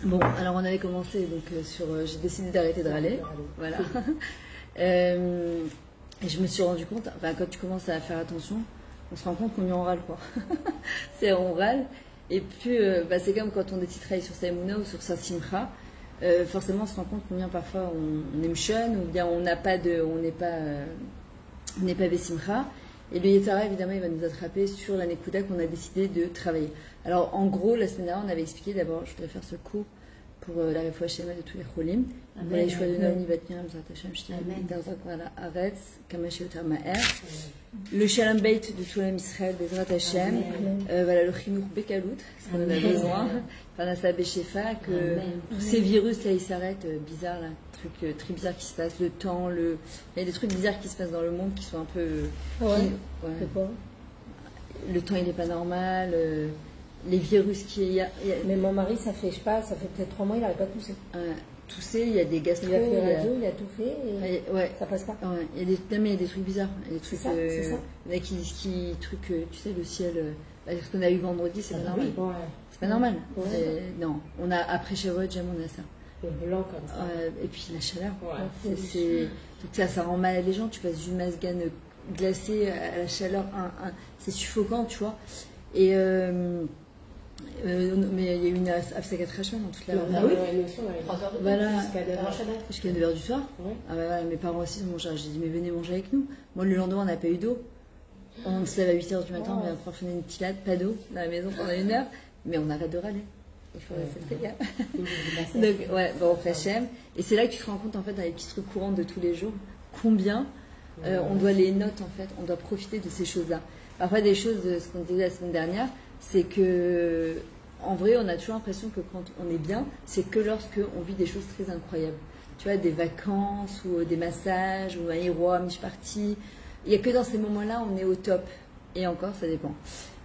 Bon, alors on avait commencé donc j'ai décidé d'arrêter de râler, voilà. Et je me suis rendu compte, enfin quand tu commences à faire attention, on se rend compte qu'on y en râle quoi. C'est on râle et puis c'est comme quand on décide de travailler sur sa Emouna ou sur sa Simcha, forcément on se rend compte combien parfois on est mchon ou bien on n'est pas Bessimcha. Et le Yetzara, évidemment, il va nous attraper sur la Nekuda qu'on a décidé de travailler. Alors, en gros, la semaine dernière, on avait expliqué, d'abord, je voudrais faire ce cours pour la réfoua Shema de tous les cholim. Voilà, les choix de Noël, Vatniam, Zartachem, Shtim, Darzak, voilà, Aretz, Kamash Yoter Ma'er. Le Shalom Beit de tout l'homme Israël, Bezrat Hashem. Voilà, le Chinour Bekalut, ce qu'on en a besoin. Parnassa Beshefa, que tous ces virus, là, ils s'arrêtent, bizarres, là. Trucs très bizarres qui se passent, le temps, il y a des trucs bizarres qui se passent dans le monde qui sont un peu... C'est quoi ? Le temps il n'est pas normal, les virus qui... Mais mon mari, ça fait peut-être 3 mois, il n'arrive pas de tousser. Tousser, il y a des gastro... Il a fait radio, il a tout fait et ça passe pas. Ouais, il y a des trucs bizarres. Il y a des trucs, c'est ça. Il y en a qui tu sais, le ciel... ce qu'on a eu vendredi, c'est pas normal. Oui, c'est pas normal. Ouais. Non, on a, après Shavuot, jamais on a ça. Blanc comme ça. Et puis la chaleur. Ouais. Donc ça rend mal à les gens. Tu passes du masgane glacé à la chaleur, c'est suffocant, tu vois. Et mais il y a eu une Afsakat Rachman dans toute la journée. oui. 3 heures de temps voilà. jusqu'à 9h du soir. Ouais. Voilà, mes parents aussi ont mangé. J'ai dit, mais venez manger avec nous. Moi, le lendemain, on n'a pas eu d'eau. On se lève à 8h du matin, on vient pouvoir faire une tilade, pas d'eau dans la maison pendant 1 heure. Mais on arrête de râler. Il faut rester très bien. Donc, bon, Hachem. Et c'est là que tu te rends compte, en fait, dans les petits trucs courants de tous les jours, combien on doit les notes, en fait. On doit profiter de ces choses-là. Parfois, des choses, ce qu'on disait la semaine dernière, c'est que, en vrai, on a toujours l'impression que quand on est bien, c'est que lorsque on vit des choses très incroyables. Tu vois, des vacances, ou des massages, ou un héros, un party. Il n'y a que dans ces moments-là, on est au top. Et encore, ça dépend.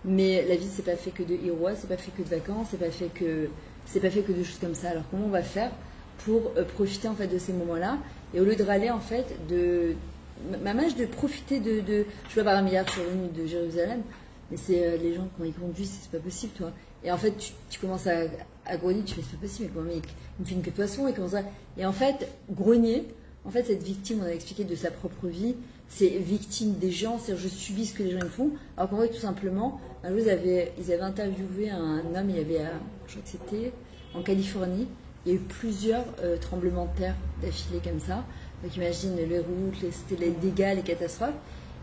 Mais la vie, c'est pas fait que de Irois, c'est pas fait que de vacances, c'est pas fait que de choses comme ça. Alors comment on va faire pour profiter en fait de ces moments-là et au lieu de râler en fait de profiter de je vois par un milliard sur une de Jérusalem, mais c'est les gens quand ils conduisent, c'est pas possible toi. Et en fait tu commences à grogner, tu fais c'est pas possible, mais il me fait une queue de poisson et comment ça. Et en fait grogner, en fait cette victime, on a expliqué de sa propre vie. C'est victime des gens, c'est-à-dire je subis ce que les gens font. Alors qu'en vrai, tout simplement, un jour, ils avaient interviewé un homme, je crois que c'était en Californie. Il y a eu plusieurs tremblements de terre d'affilée comme ça. Donc imagine les routes, les dégâts, les catastrophes.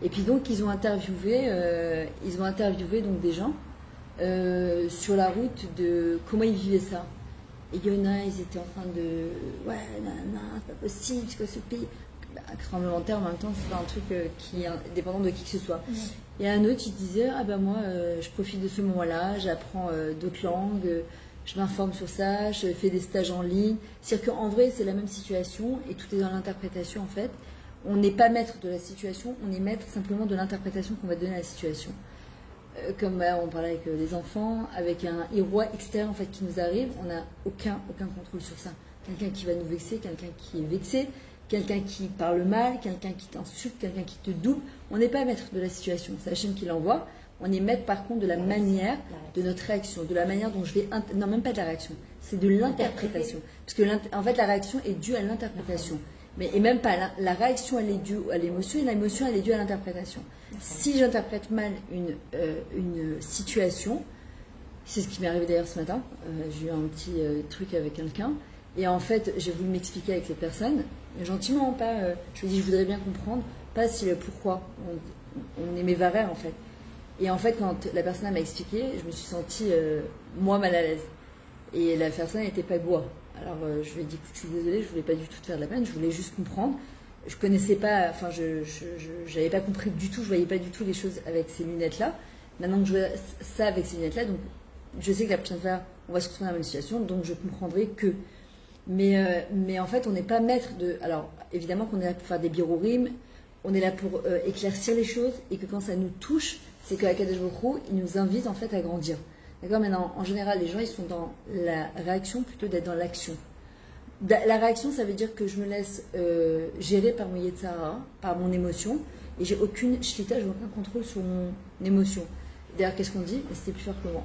Et puis donc, ils ont interviewé donc des gens sur la route de comment ils vivaient ça. Et il y en a, ils étaient en train de... Ouais, c'est pas possible, c'est quoi ce pays ? Un tremblement de terre en même temps c'est pas un truc qui est dépendant de qui que ce soit. Il y a un autre qui disait moi je profite de ce moment là, j'apprends d'autres langues, je m'informe sur ça, je fais des stages en ligne. C'est-à-dire qu'en vrai c'est la même situation et tout est dans l'interprétation en fait. On n'est pas maître de la situation, on est maître simplement de l'interprétation qu'on va donner à la situation. Comme on parlait avec les enfants, avec un héros extérieur en fait qui nous arrive, on n'a aucun contrôle sur ça. Quelqu'un qui va nous vexer, quelqu'un qui est vexé, quelqu'un qui parle mal, quelqu'un qui t'insulte, quelqu'un qui te double. On n'est pas maître de la situation, c'est Hachem qui l'envoie. On est maître par contre de la manière de notre réaction, de la manière dont je vais... Non, même pas de la réaction, c'est de l'interprétation. Parce que en fait, la réaction est due à l'interprétation. Et même pas, la réaction elle est due à l'émotion et l'émotion elle est due à l'interprétation. Si j'interprète mal une situation, c'est ce qui m'est arrivé d'ailleurs ce matin, j'ai eu un petit truc avec quelqu'un, et en fait j'ai voulu m'expliquer avec les personnes, gentiment, pas. Je lui ai dit, je voudrais bien comprendre, pas si pourquoi on est mes varères en fait. Et en fait, quand la personne m'a expliqué, je me suis sentie, moi, mal à l'aise. Et la personne n'était pas bois. Alors, je lui ai dit, écoute, je suis désolée, je voulais pas du tout te faire de la peine, je voulais juste comprendre. Je connaissais pas, enfin, je n'avais pas compris du tout, je voyais pas du tout les choses avec ces lunettes-là. Maintenant que je vois ça avec ces lunettes-là, donc je sais que la prochaine fois, on va se retrouver dans la même situation, donc je comprendrai que. Mais en fait, on n'est pas maître de... Alors, évidemment qu'on est là pour faire des birorim, on est là pour éclaircir les choses, et que quand ça nous touche, c'est qu'à Kadosh Baruch Hu, il nous invite en fait à grandir. D'accord ? Maintenant, en général, les gens, ils sont dans la réaction plutôt d'être dans l'action. La réaction, ça veut dire que je me laisse gérer par mon Yetzara, par mon émotion, et j'ai aucune shlita, j'ai aucun contrôle sur mon émotion. D'ailleurs, qu'est-ce qu'on dit ? C'était plus fort que moi.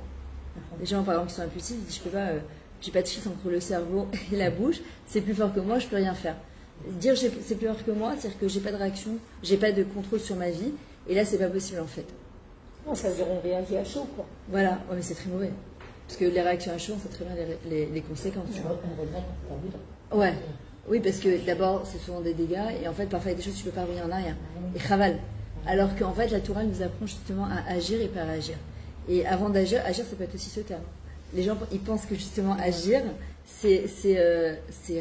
Les gens, par exemple, qui sont impulsifs, ils disent, je peux pas... j'ai pas de filtre entre le cerveau et la bouche, c'est plus fort que moi, je peux rien faire. Dire c'est plus fort que moi, c'est-à-dire que j'ai pas de réaction, j'ai pas de contrôle sur ma vie, et là c'est pas possible en fait. Non, ça veut dire on réagit à chaud, quoi. Voilà, ouais, mais c'est très mauvais. Parce que les réactions à chaud, on sait très bien les conséquences. Tu vois. On regrette en bout. Ouais, oui, parce que d'abord c'est souvent des dégâts, et en fait parfois il y a des choses que tu peux pas revenir en arrière. Et chaval. Alors qu'en fait la Torah nous apprend justement à agir et pas à réagir. Et avant d'agir, agir ça peut être aussi se taire. Les gens ils pensent que justement agir, c'est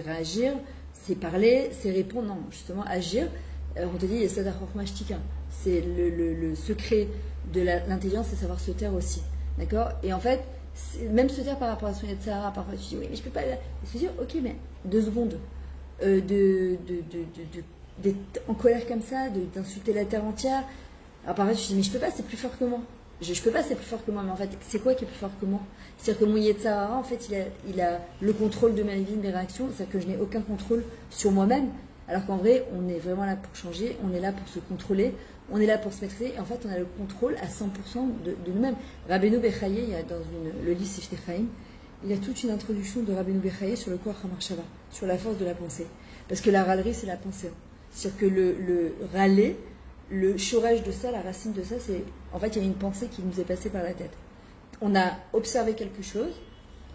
réagir, c'est parler, c'est répondre. Non, justement agir, on te dit c'est le secret de l'intelligence, c'est savoir se taire aussi. D'accord. Et en fait, même se taire par rapport à son Yetzirah, parfois tu dis oui mais je peux pas. Et se dire ok mais 2 secondes d'être en colère comme ça, d'insulter la terre entière. Alors parfois tu dis mais je peux pas, c'est plus fort que moi. Je peux pas, c'est plus fort que moi. Mais en fait, c'est quoi qui est plus fort que moi? C'est-à-dire que mon Yetzirah, en fait, il a le contrôle de ma vie, de mes réactions. C'est-à-dire que je n'ai aucun contrôle sur moi-même. Alors qu'en vrai, on est vraiment là pour changer, on est là pour se contrôler, on est là pour se maîtriser. Et en fait, on a le contrôle à 100% de nous-mêmes. Rabbeinu Bechaye, il y a dans le livre Seftei Chaim, il y a toute une introduction de Rabbeinu Bechaye sur le Koach HaMachshava, sur la force de la pensée. Parce que la râlerie, c'est la pensée. C'est-à-dire que le râler, le chorage de ça, la racine de ça, c'est... En fait, il y a une pensée qui nous est passée par la tête. On a observé quelque chose,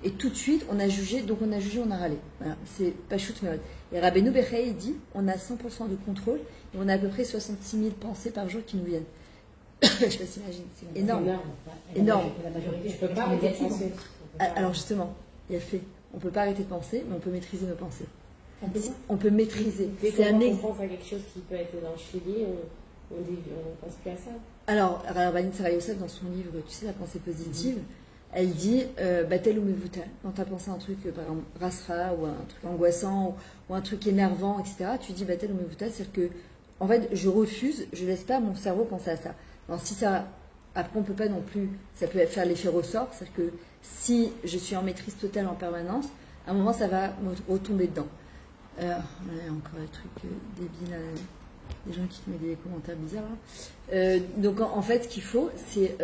et tout de suite, on a jugé, donc on a jugé, on a râlé. Voilà, c'est pas shoot mais et Rabbeinu Bechaye, il dit, on a 100% de contrôle, et on a à peu près 66 000 pensées par jour qui nous viennent. Je sais pas si t'imagines, c'est énorme. Énorme. La majorité, je peux pas arrêter de penser. Alors justement, il y a fait, on peut pas arrêter de penser, mais on peut maîtriser nos pensées. On peut maîtriser. C'est un exemple. On pense à quelque chose qui peut être dans le Chili, on pense plus à ça. Alors Rabbanit Sarah Yosef, dans son livre, tu sais, la pensée positive, elle dit Batel ou Mevuta. Quand tu as pensé à un truc, par exemple, rasra, ou un truc angoissant, ou un truc énervant, etc., tu dis Batel ou Mevuta, c'est-à-dire que, en fait, je refuse, je laisse pas mon cerveau penser à ça. Alors, si ça. Après, on peut pas non plus. Ça peut faire l'effet ressort, c'est-à-dire que si je suis en maîtrise totale en permanence, à un moment, ça va me retomber dedans. On a encore un truc débile. Des gens qui te mettent des commentaires bizarres là. Donc en fait ce qu'il faut c'est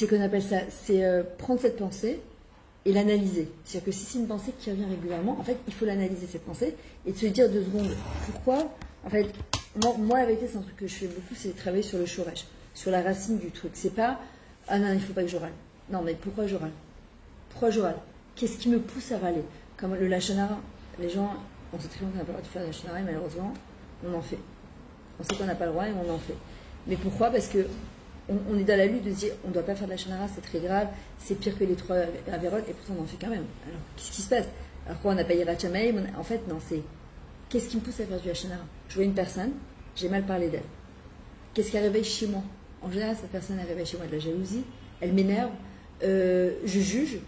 qu'on appelle ça, c'est prendre cette pensée et l'analyser. C'est-à-dire que si c'est une pensée qui revient régulièrement, en fait il faut l'analyser cette pensée et de se dire 2 secondes pourquoi. En fait moi la vérité c'est un truc que je fais beaucoup, c'est travailler sur le shoresh, sur la racine du truc. C'est pas ah non il faut pas que je râle. Non mais pourquoi je râle? Qu'est-ce qui me pousse à râler? Comme le lashon hara, les gens on sait très bien qu'on n'a pas le droit de faire la lashon hara et malheureusement, on en fait. On sait qu'on n'a pas le droit et on en fait. Mais pourquoi? Parce que on est dans la lutte de dire on ne doit pas faire de la lashon hara, c'est très grave, c'est pire que les 3 avérotes et pourtant on en fait quand même. Alors qu'est-ce qui se passe? Alors quoi, on n'a pas Yirat Shamayim? En fait, non, c'est qu'est-ce qui me pousse à faire du lashon hara? Je vois une personne, j'ai mal parlé d'elle. Qu'est-ce qui réveille chez moi? En général, cette personne elle réveille chez moi de la jalousie, elle m'énerve, je juge.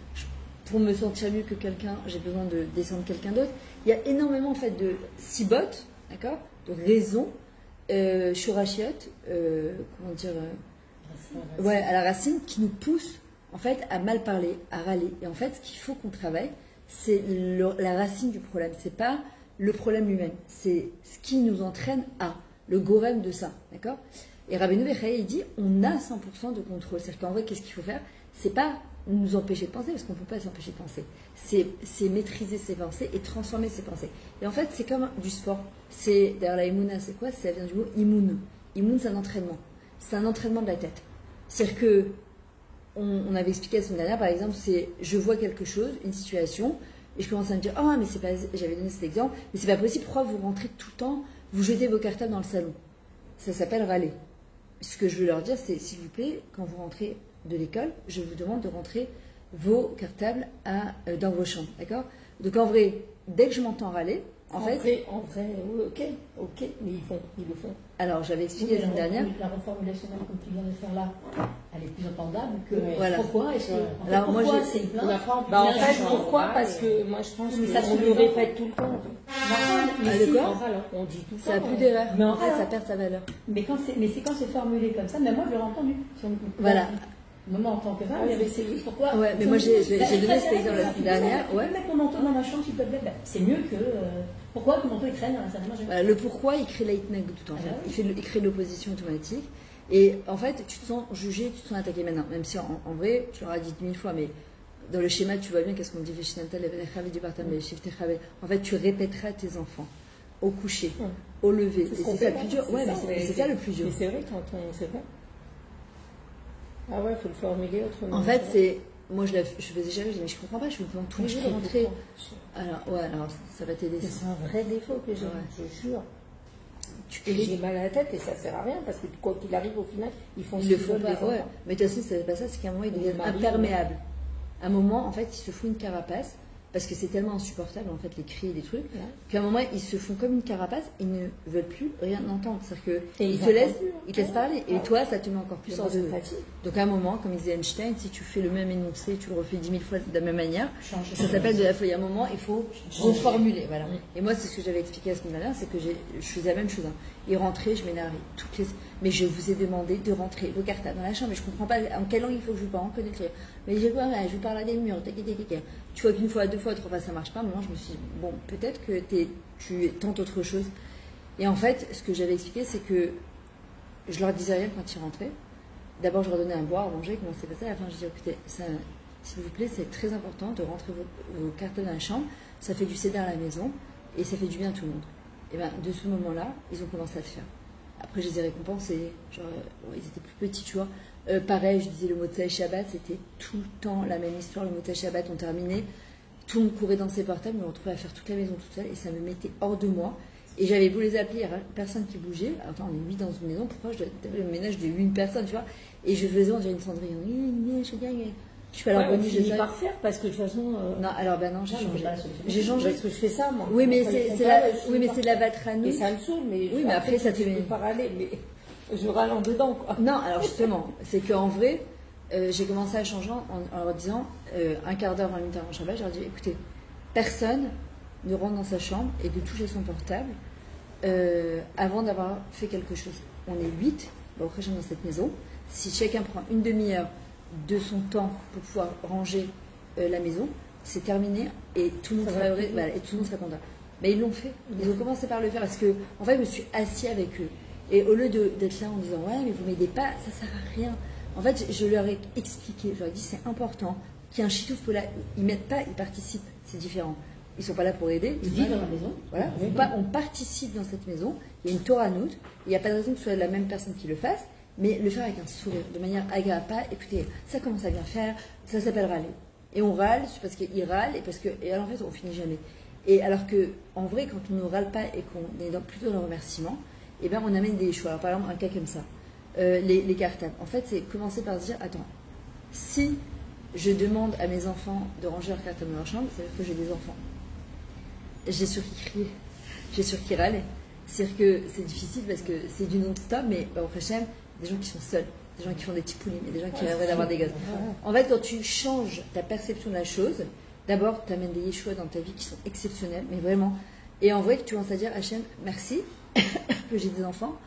Pour me sentir mieux que quelqu'un, j'ai besoin de descendre quelqu'un d'autre. Il y a énormément en fait de sibot, d'accord, de raisons, shurashiot, comment dire, ouais, à la racine, qui nous poussent en fait à mal parler, à râler. Et en fait, ce qu'il faut qu'on travaille, c'est la racine du problème. C'est pas le problème lui-même, c'est ce qui nous entraîne à le gorem de ça, d'accord. Et Rabbeinu Bechaye, il dit, on a 100% de contrôle. C'est-à-dire qu'en vrai, qu'est-ce qu'il faut faire? C'est pas nous empêcher de penser, parce qu'on ne peut pas s'empêcher de penser. C'est maîtriser ses pensées et transformer ses pensées. Et en fait, c'est comme du sport. D'ailleurs, la imuna, c'est quoi? Ça vient du mot imoun. Imoun, c'est un entraînement. C'est un entraînement de la tête. C'est-à-dire que, on avait expliqué la semaine dernière, par exemple, c'est je vois quelque chose, une situation, et je commence à me dire, mais c'est pas, j'avais donné cet exemple, mais c'est pas possible, pourquoi vous rentrez tout le temps, vous jetez vos cartables dans le salon? Ça s'appelle râler. Ce que je veux leur dire, c'est, s'il vous plaît, quand vous rentrez de l'école, je vous demande de rentrer vos cartables dans vos chambres, d'accord? Donc en vrai, dès que je m'entends râler, en vrai, oui, ok, mais ils le font. Alors j'avais expliqué la semaine dernière. La reformulation comme tu viens de faire là, elle est plus entendable que voilà. Pourquoi est-ce que alors moi c'est une plainte? En fait, pourquoi? Parce que moi je pense que ça on le répète tout le temps. On dit tout ça. Ça a plus d'erreur. Mais en fait, ça perd sa valeur. Mais c'est quand c'est formulé comme ça. Mais moi, je l'ai entendu. Voilà. Moi, en tant que femme, c'est juste pourquoi. Ouais, mais moi, j'ai donné cet exemple la semaine dernière. Ouais. Mettre ton manteau dans ma chambre, s'il te plaît. C'est mieux que. Pourquoi ton manteau il traîne dans la salle de manger? Le pourquoi, il crée l'ightneg tout en fait. Il crée l'opposition automatique. Et en fait, tu te sens jugé, tu te sens attaqué maintenant. Même si en vrai, tu l'auras dit 1000 fois, mais dans le schéma, tu vois bien qu'est-ce qu'on dit, en fait, tu répéteras à tes enfants au coucher, au lever. Et c'est ça le plus dur. Ouais, mais c'est ça le plus dur. Mais c'est vrai, quand on sait pas. Ah ouais, il faut le formuler autrement. En fait, c'est. Moi, je faisais jamais, je dis, mais je comprends pas, je suis devant tous les jours de rentrer. Alors, ça va t'aider. C'est un vrai défaut que j'ai, je jure. J'ai mal à la tête et ça sert à rien parce que quoi qu'il arrive au final, ils font ils le font pas. Ouais. Mais de toute façon, c'est pas ça, c'est qu'à un moment, ils deviennent imperméables. À un moment, en fait, ils se font une carapace parce que c'est tellement insupportable, en fait, les cris et les trucs, qu'à un moment, ils se font comme une carapace, ils ne veulent plus rien entendre. C'est-à-dire qu'ils te laissent parler. Et toi, ça te met encore plus hors de fatigue. Donc, à un moment, comme disait Einstein, si tu fais le même énoncé, tu le refais 10 000 fois de la même manière, ça s'appelle de la folie. À un moment, il faut reformuler. Voilà. Et moi, c'est ce que j'avais expliqué à ce moment-là, c'est que je faisais la même chose. Ils rentraient, je m'énervais. Mais je vous ai demandé de rentrer vos cartables dans la chambre, mais je comprends pas en quelle langue il faut que je vous parle, en connaître. Mais j'ai quoi, je vous parle à des murs, tu vois qu'une fois, deux fois, trois fois, ça marche pas. Moi, je me suis dit, bon, peut-être que tu tentes autre chose. Et en fait, ce que j'avais expliqué, c'est que je leur disais rien quand ils rentraient. D'abord, je leur donnais à boire, à manger, comment c'est passé. À la fin, je disais, écoutez, s'il vous plaît, c'est très important de rentrer vos cartables dans la chambre. Ça fait du céder à la maison et ça fait du bien à tout le monde. Et bien, de ce moment-là, ils ont commencé à le faire. Après, je les ai récompensés. Genre, ils étaient plus petits, tu vois. Pareil, je disais le Motsai Shabbat, c'était tout le temps la même histoire. Le Motsai Shabbat, on terminait. Tout le monde courait dans ses portables, mais on retrouvait à faire toute la maison toute seule. Et ça me mettait hors de moi. Et j'avais beau les appeler, il n'y a personne qui bougeait. Attends, on est 8 dans une maison, pourquoi je dois faire le ménage de 8 personnes, tu vois? Et je faisais, on dirait une cendrille. Je suis pas la bonne, je sais pas refaire parce que de toute façon. Non, alors ben non, j'ai changé. J'ai changé parce que je fais ça, moi. Oui, mais c'est de la vatranou. Et ça me saoule, mais. Oui, mais après, ça te met. Parallèle, mais je râle en dedans, quoi. Non, alors justement, c'est qu'en vrai, j'ai commencé à changer en leur disant, un quart d'heure, 20 minutes avant Shabbat, je leur dis, écoutez, personne ne rentre dans sa chambre et de toucher son portable avant d'avoir fait quelque chose. On est 8, dans cette maison. Si chacun prend une demi-heure de son temps pour pouvoir ranger la maison, c'est terminé et tout le monde sera heureux, et tout le monde sera content. Mais ils l'ont fait. Ils ont commencé par le faire parce que, en fait, je me suis assis avec eux. Et au lieu d'être là en disant, ouais, mais vous m'aidez pas, ça sert à rien. En fait, je leur ai expliqué, je leur ai dit, c'est important qu'il y ait un chitouf pour là. Ils m'aident pas, ils participent. C'est différent. Ils sont pas là pour aider. Ils vivent dans la maison. Voilà. On participe dans cette maison. Il y a une Torah nout. Il n'y a pas de raison que ce soit la même personne qui le fasse. Mais le faire avec un sourire, de manière agréable, pas écoutez, ça commence à bien faire, ça s'appelle râler. Et on râle parce qu'il râle et alors en fait on finit jamais. Et alors que en vrai, quand on ne râle pas et qu'on est plutôt dans le remerciement, eh ben on amène des choix. Alors, par exemple, un cas comme ça, les cartables. En fait, c'est commencer par se dire attends, si je demande à mes enfants de ranger leurs cartables dans leur chambre, ça veut dire que j'ai des enfants. J'ai sûr qu'ils criaient, j'ai sûr qu'ils râlaient. C'est-à-dire que c'est difficile parce que c'est du non-stop, mais au Hachem, des gens qui sont seuls, des gens qui font des petits poulets, mais des gens qui rêveraient d'avoir des gosses. En fait, quand tu changes ta perception de la chose, d'abord, tu amènes des yeshuas dans ta vie qui sont exceptionnels, mais vraiment. Et en vrai, tu commences à dire, Hachem, merci que j'ai des enfants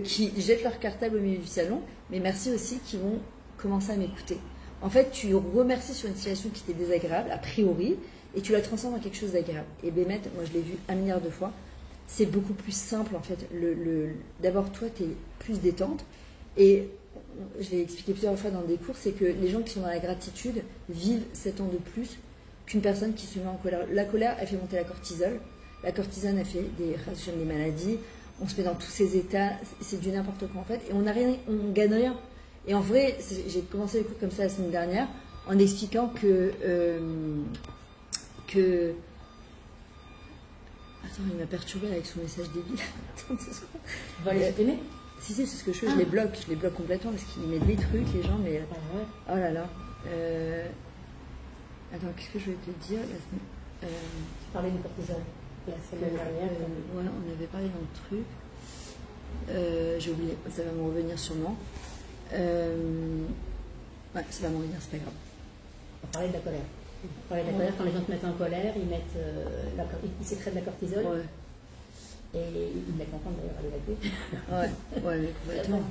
qui jettent leur cartable au milieu du salon, mais merci aussi qu'ils vont commencer à m'écouter. En fait, tu remercies sur une situation qui était désagréable, a priori, et tu la transformes en quelque chose d'agréable. Et Bémet, moi je l'ai vu 1 milliard de fois, c'est beaucoup plus simple en fait. D'abord, toi, tu es plus détente. Et je l'ai expliqué plusieurs fois dans des cours, c'est que les gens qui sont dans la gratitude vivent 7 ans de plus qu'une personne qui se met en colère. La colère, elle fait monter la cortisol. La cortisone, elle fait des maladies. On se met dans tous ces états. C'est du n'importe quoi en fait. Et on n'a rien, on gagne rien. Et en vrai, j'ai commencé les cours comme ça la semaine dernière en expliquant que attends, il m'a perturbé avec son message débile. On va les supprimer. Si, c'est ce que je fais, je les bloque complètement parce qu'il met des trucs, les gens, mais. Oh là là. Attends, qu'est-ce que je voulais te dire Tu parlais du cortisol. La semaine dernière. Ouais, on avait parlé d'un truc. J'ai oublié, ça va me revenir sûrement. Ouais, ça va me revenir, c'est pas grave. On parlait de la colère. On parlait de la colère, quand les gens te mettent en colère, ils sécrètent de la cortisol. Ouais. Et ils me mettent en compte d'ailleurs à l'évacuer. Ouais, mais complètement.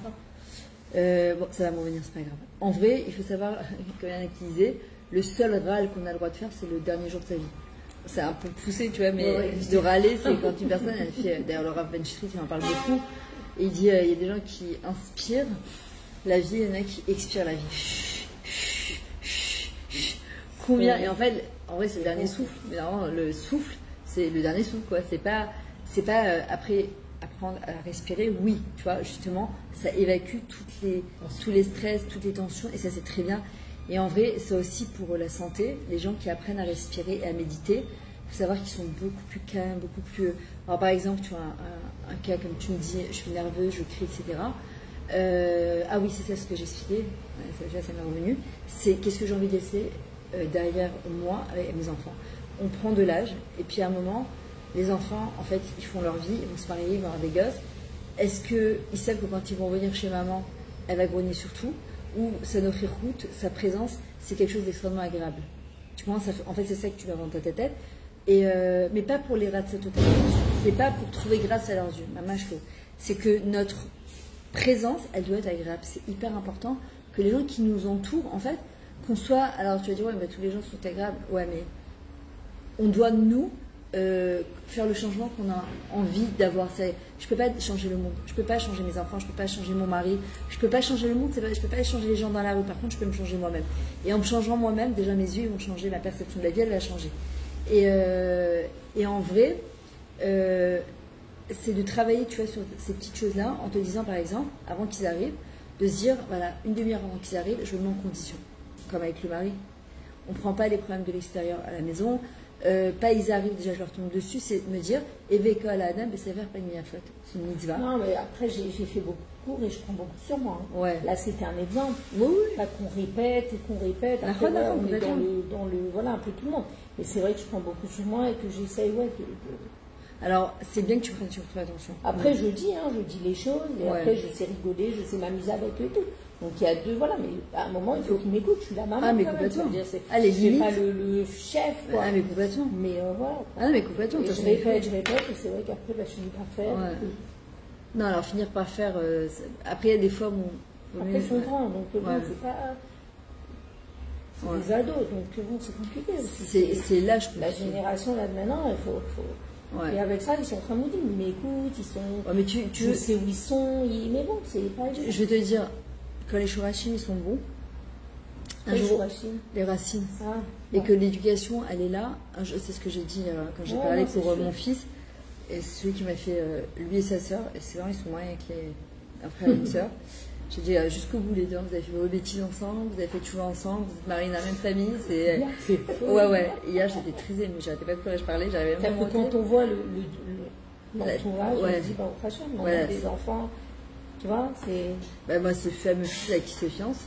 Bon, ça va m'en revenir, c'est pas grave. En vrai, il faut savoir, comme il y en a qui disaient, le seul râle qu'on a le droit de faire, c'est le dernier jour de sa vie. C'est un peu poussé, tu vois, mais de râler, c'est quand une personne, elle fait. D'ailleurs, le Rav Ben Street, il en parle beaucoup. Et il dit il y a des gens qui inspirent la vie, il y en a qui expirent la vie. combien, et en fait, en vrai, c'est le dernier souffle. Mais normalement, le souffle, c'est le dernier souffle, quoi. C'est pas après apprendre à respirer, oui, tu vois, justement, ça évacue tous les stress, toutes les tensions, et ça, c'est très bien. Et en vrai, c'est aussi pour la santé, les gens qui apprennent à respirer et à méditer, il faut savoir qu'ils sont beaucoup plus calmes, beaucoup plus... Alors, par exemple, tu vois, un cas comme tu me dis, je suis nerveuse, je crie, etc. Ah oui, c'est ça ce que j'expliquais, déjà ça m'est revenu, c'est qu'est-ce que j'ai envie de laisser derrière moi avec mes enfants. On prend de l'âge, et puis à un moment, les enfants, en fait, ils font leur vie, ils vont se marier, ils vont avoir des gosses. Est-ce qu'ils savent que quand ils vont venir chez maman, elle va grogner sur tout, ou sa route, sa présence, c'est quelque chose d'extrêmement agréable. Tu vois, en fait, c'est ça que tu vas avoir dans ta tête. Mais pas pour les rats de cette totalement. C'est pas pour trouver grâce à leurs yeux. C'est que notre présence, elle doit être agréable. C'est hyper important que les gens qui nous entourent, en fait, qu'on soit... Alors, tu vas dire, ouais, mais tous les gens sont agréables. Ouais, mais on doit, nous, faire le changement qu'on a envie d'avoir. Je peux pas changer le monde, je peux pas changer mes enfants, je peux pas changer mon mari, je peux pas changer le monde, je peux pas changer les gens dans la rue. Par contre, je peux me changer moi-même. Et en me changeant moi-même, déjà mes yeux vont changer, ma perception de la vie, elle va changer. Et en vrai, c'est de travailler, tu vois, sur ces petites choses-là, en te disant, par exemple, avant qu'ils arrivent, de se dire, voilà, une demi-heure avant qu'ils arrivent, je me mets en condition, comme avec le mari. On prend pas les problèmes de l'extérieur à la maison. Pas ils arrivent, déjà je leur tombe dessus, c'est de me dire Eveka à la Adam, mais c'est faire pas une faute. C'est une mitzvah. Non, mais après j'ai fait beaucoup de cours et je prends beaucoup sur moi. Hein. Ouais. Là c'était un exemple. Oui. Là qu'on répète et qu'on répète. Après, on est dans le. Voilà, un peu tout le monde. Mais c'est vrai que je prends beaucoup sur moi et que j'essaye, ouais. Alors, c'est bien que tu prennes sur toi attention. Après, je dis les choses et après je sais rigoler, je sais m'amuser avec eux et tout. Donc il y a deux, voilà, mais à un moment il faut qu'ils m'écoutent, je suis la maman. Ah, mais complètement. Je suis pas le chef, quoi. Ah, mais complètement. Mais voilà. Ah, mais complètement. Et je répète, et c'est vrai qu'après, je finis par faire. Ouais. Non, alors finir par faire. Après, il y a des fois, après, ils sont grands, donc bon, c'est pas. C'est des ados, donc bon, c'est compliqué aussi. C'est l'âge. La génération là de maintenant, il faut. Ouais. Et avec ça, ils sont en train de me dire, ils m'écoutent, ils sont. Ouais, mais je sais où ils sont, mais bon, c'est pas évident. Je vais te dire, quand les shorachim ils sont bons, les racines, et que l'éducation elle est là, c'est ce que j'ai dit quand j'ai parlé pour mon fils, et celui qui m'a fait, lui et sa sœur, et c'est vrai, ils sont mariés avec un frère et une sœur. J'ai dit jusqu'au bout les deux, vous avez fait vos bêtises ensemble, vous avez fait tout ensemble, vous êtes mariés dans la même famille, c'est ouais. Hier j'étais trisée, mais j'arrêtais pas de pleurer, je parlais, j'avais même que quand on voit l'entourage, on se dit bah au fashion, on a des enfants, tu vois, c'est. Moi ce fameux fils avec qui se fiance,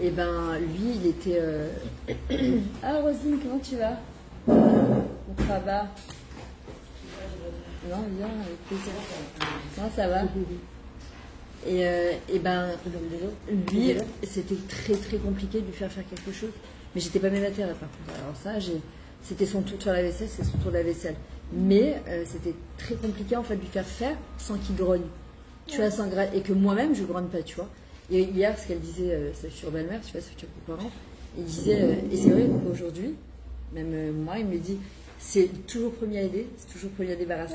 et lui il était ah Roselyne, comment tu vas? Ça va? Non, viens, avec plaisir. Comment ça va? Et lui, c'était très très compliqué de lui faire quelque chose. Mais j'étais pas ménatère par contre. Alors ça, c'était son tour de faire la vaisselle, c'est son tour de la vaisselle. Mais c'était très compliqué en fait de lui faire sans qu'il grogne. Tu vois, et que moi-même je grogne pas, tu vois. Et hier, ce qu'elle disait, sa future belle-mère, tu vois, sa future parent, il disait, et c'est vrai qu'aujourd'hui, même moi, il me dit, c'est toujours premier à aider, c'est toujours premier à débarrasser.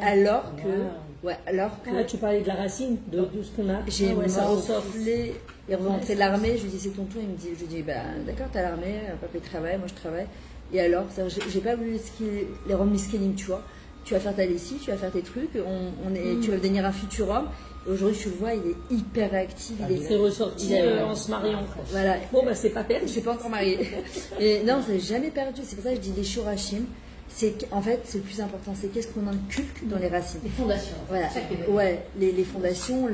Alors que. Tu parlais de la racine, de ce qu'on a. J'ai morflé, il est rentré de l'armée, je lui dis c'est ton tour, je lui dis d'accord, t'as l'armée, papa travaille, moi je travaille. Et alors, j'ai pas voulu les rendre miskélim, tu vois. Tu vas faire ta lessive, tu vas faire tes trucs, tu vas devenir un futur homme. Aujourd'hui, tu le vois, il est hyper actif. C'est ressorti en se mariant. Voilà. Bon, c'est pas perdu. Je suis pas encore mariée. Et non, ça n'est jamais perdu. C'est pour ça que je dis les shorachim. En fait, c'est le plus important. C'est qu'est-ce qu'on inculque dans les racines. Les fondations. Voilà. Ouais, les fondations,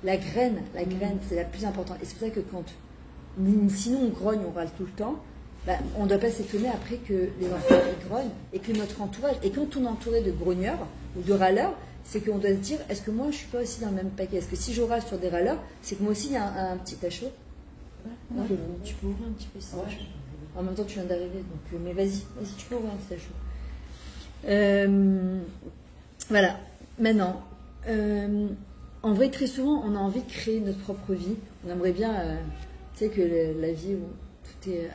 la graine. La graine, c'est la plus importante. Et c'est pour ça que sinon on grogne, on râle tout le temps, on ne doit pas s'étonner après que les enfants grognent et que notre entourage. Et quand on est entouré de grogneurs ou de râleurs, c'est qu'on doit se dire, est-ce que moi je suis pas aussi dans le même paquet? Est-ce que si je râle sur des râleurs, c'est que moi aussi il y a un petit chaud? Tu peux ouvrir un petit peu si t'as chaud. En même temps tu viens d'arriver, donc mais vas-y, tu peux ouvrir un petit chaud. Voilà. Maintenant, en vrai très souvent on a envie de créer notre propre vie. On aimerait bien, tu sais que la vie où tout est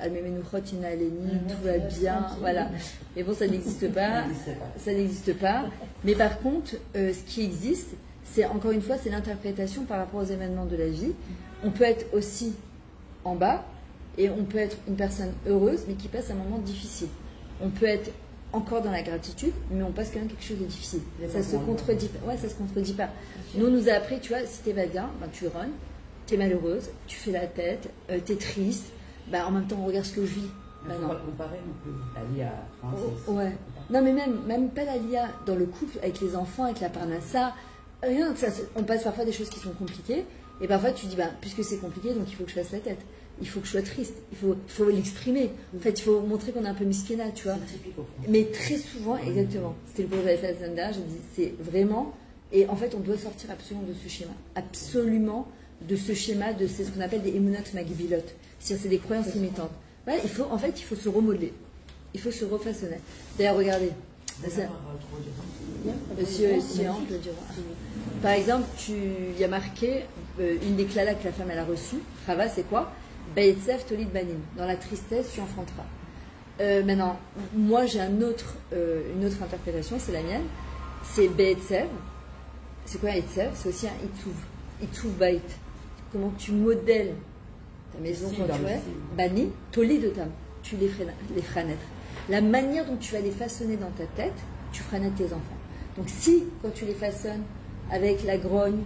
tout va bien, voilà. Mais bon, ça n'existe pas. Ça n'existe pas. Mais par contre, ce qui existe, c'est encore une fois, c'est l'interprétation par rapport aux événements de la vie. On peut être aussi en bas Et on peut être une personne heureuse, mais qui passe un moment difficile. On peut être encore dans la gratitude, mais on passe quand même quelque chose de difficile. Ça se contredit pas. Ouais, ça se contredit pas. Nous, on nous a appris, tu vois, si t'es pas bien, ben, tu rognes, t'es malheureuse, tu fais la tête, t'es triste, ben, en même temps, on regarde ce que je vis. Il ne faut pas comparer non plus la l'IA française. Ouais. Non, mais même pas la l'IA dans le couple, avec les enfants, avec la parnassa, rien. On passe parfois des choses qui sont compliquées, et parfois tu dis, ben, puisque c'est compliqué, donc il faut que je fasse la tête. Il faut que je sois triste, il faut l'exprimer. En fait, il faut montrer qu'on est un peu miskina, tu vois. Mais très souvent, exactement, c'était le cours que j'avais fait la semaine dernière, j'ai dit, c'est vraiment, et en fait, on doit sortir absolument de ce schéma. Absolument de ce schéma, c'est ce qu'on appelle des emunot magvilot. C'est-à-dire, c'est des croyances limitantes. Ouais, il faut se remodeler. Il faut se refaçonner. D'ailleurs, regardez. Monsieur, je le dirai. Par exemple, il y a marqué, une des clalas que la femme elle a reçue, Chava, c'est quoi? Be'etzev tolid banim. Dans la tristesse, tu enfanteras. Maintenant, moi j'ai une autre interprétation, c'est la mienne. C'est Be'etzev. C'est quoi un Etzev? C'est aussi un Itzuv. Itzuv bait. Comment tu modèles ta maison quand tu es. Bani, tolid de tam. Tu les feras naître. La manière dont tu vas les façonner dans ta tête, tu feras naître tes enfants. Donc si, quand tu les façonnes avec la grogne,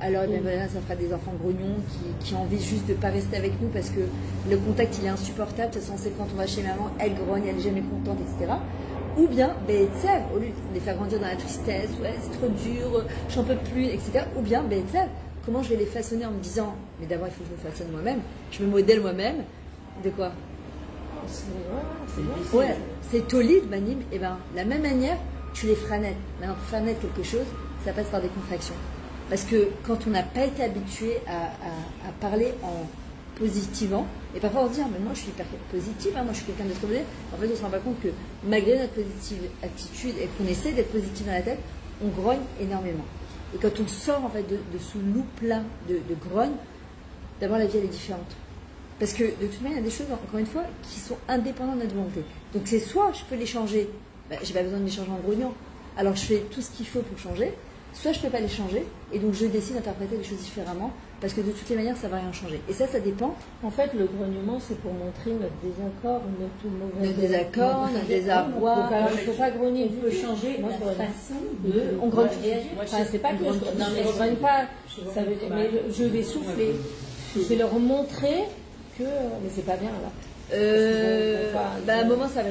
alors ça fera des enfants grognons qui ont envie juste de ne pas rester avec nous parce que le contact il est insupportable. De toute façon, c'est quand on va chez maman, elle grogne, elle n'est jamais contente, etc. Ou bien, au lieu de les faire grandir dans la tristesse, ouais, c'est trop dur, j'en peux plus, etc. Ou bien, comment je vais les façonner en me disant, mais d'abord il faut que je me façonne moi-même, je me modèle moi-même, de quoi? Ouais, c'est tolid, banim, et ben la même manière, tu les feras naître. Maintenant, pour faire naître quelque chose, ça passe par des contractions. Parce que quand on n'a pas été habitué à parler en positivant, et parfois on se dit, mais moi je suis hyper positive, moi je suis quelqu'un d'extraordinaire. En fait, on se rend pas compte que malgré notre positive attitude et qu'on essaie d'être positif dans la tête, on grogne énormément. Et quand on sort en fait de ce loop-là de grogne, d'abord la vie elle est différente. Parce que de toute manière, il y a des choses, encore une fois, qui sont indépendantes de notre volonté. Donc c'est soit je peux les changer, j'ai pas besoin de les changer en grognant, alors je fais tout ce qu'il faut pour changer, soit je peux pas les changer, et donc je décide d'interpréter les choses différemment, parce que de toutes les manières, ça va rien changer. Et ça dépend. En fait, le grognement, c'est pour montrer notre désaccord, notre mauvaise... Notre désaccord, notre désarroi. Donc alors, il ne faut pas grogner. On peut changer la façon de... On grogne. Enfin, c'est pas que je grogne pas, ça veut dire, mais je vais souffler. Je vais leur montrer que... Mais c'est pas bien, là. À un moment, ça va.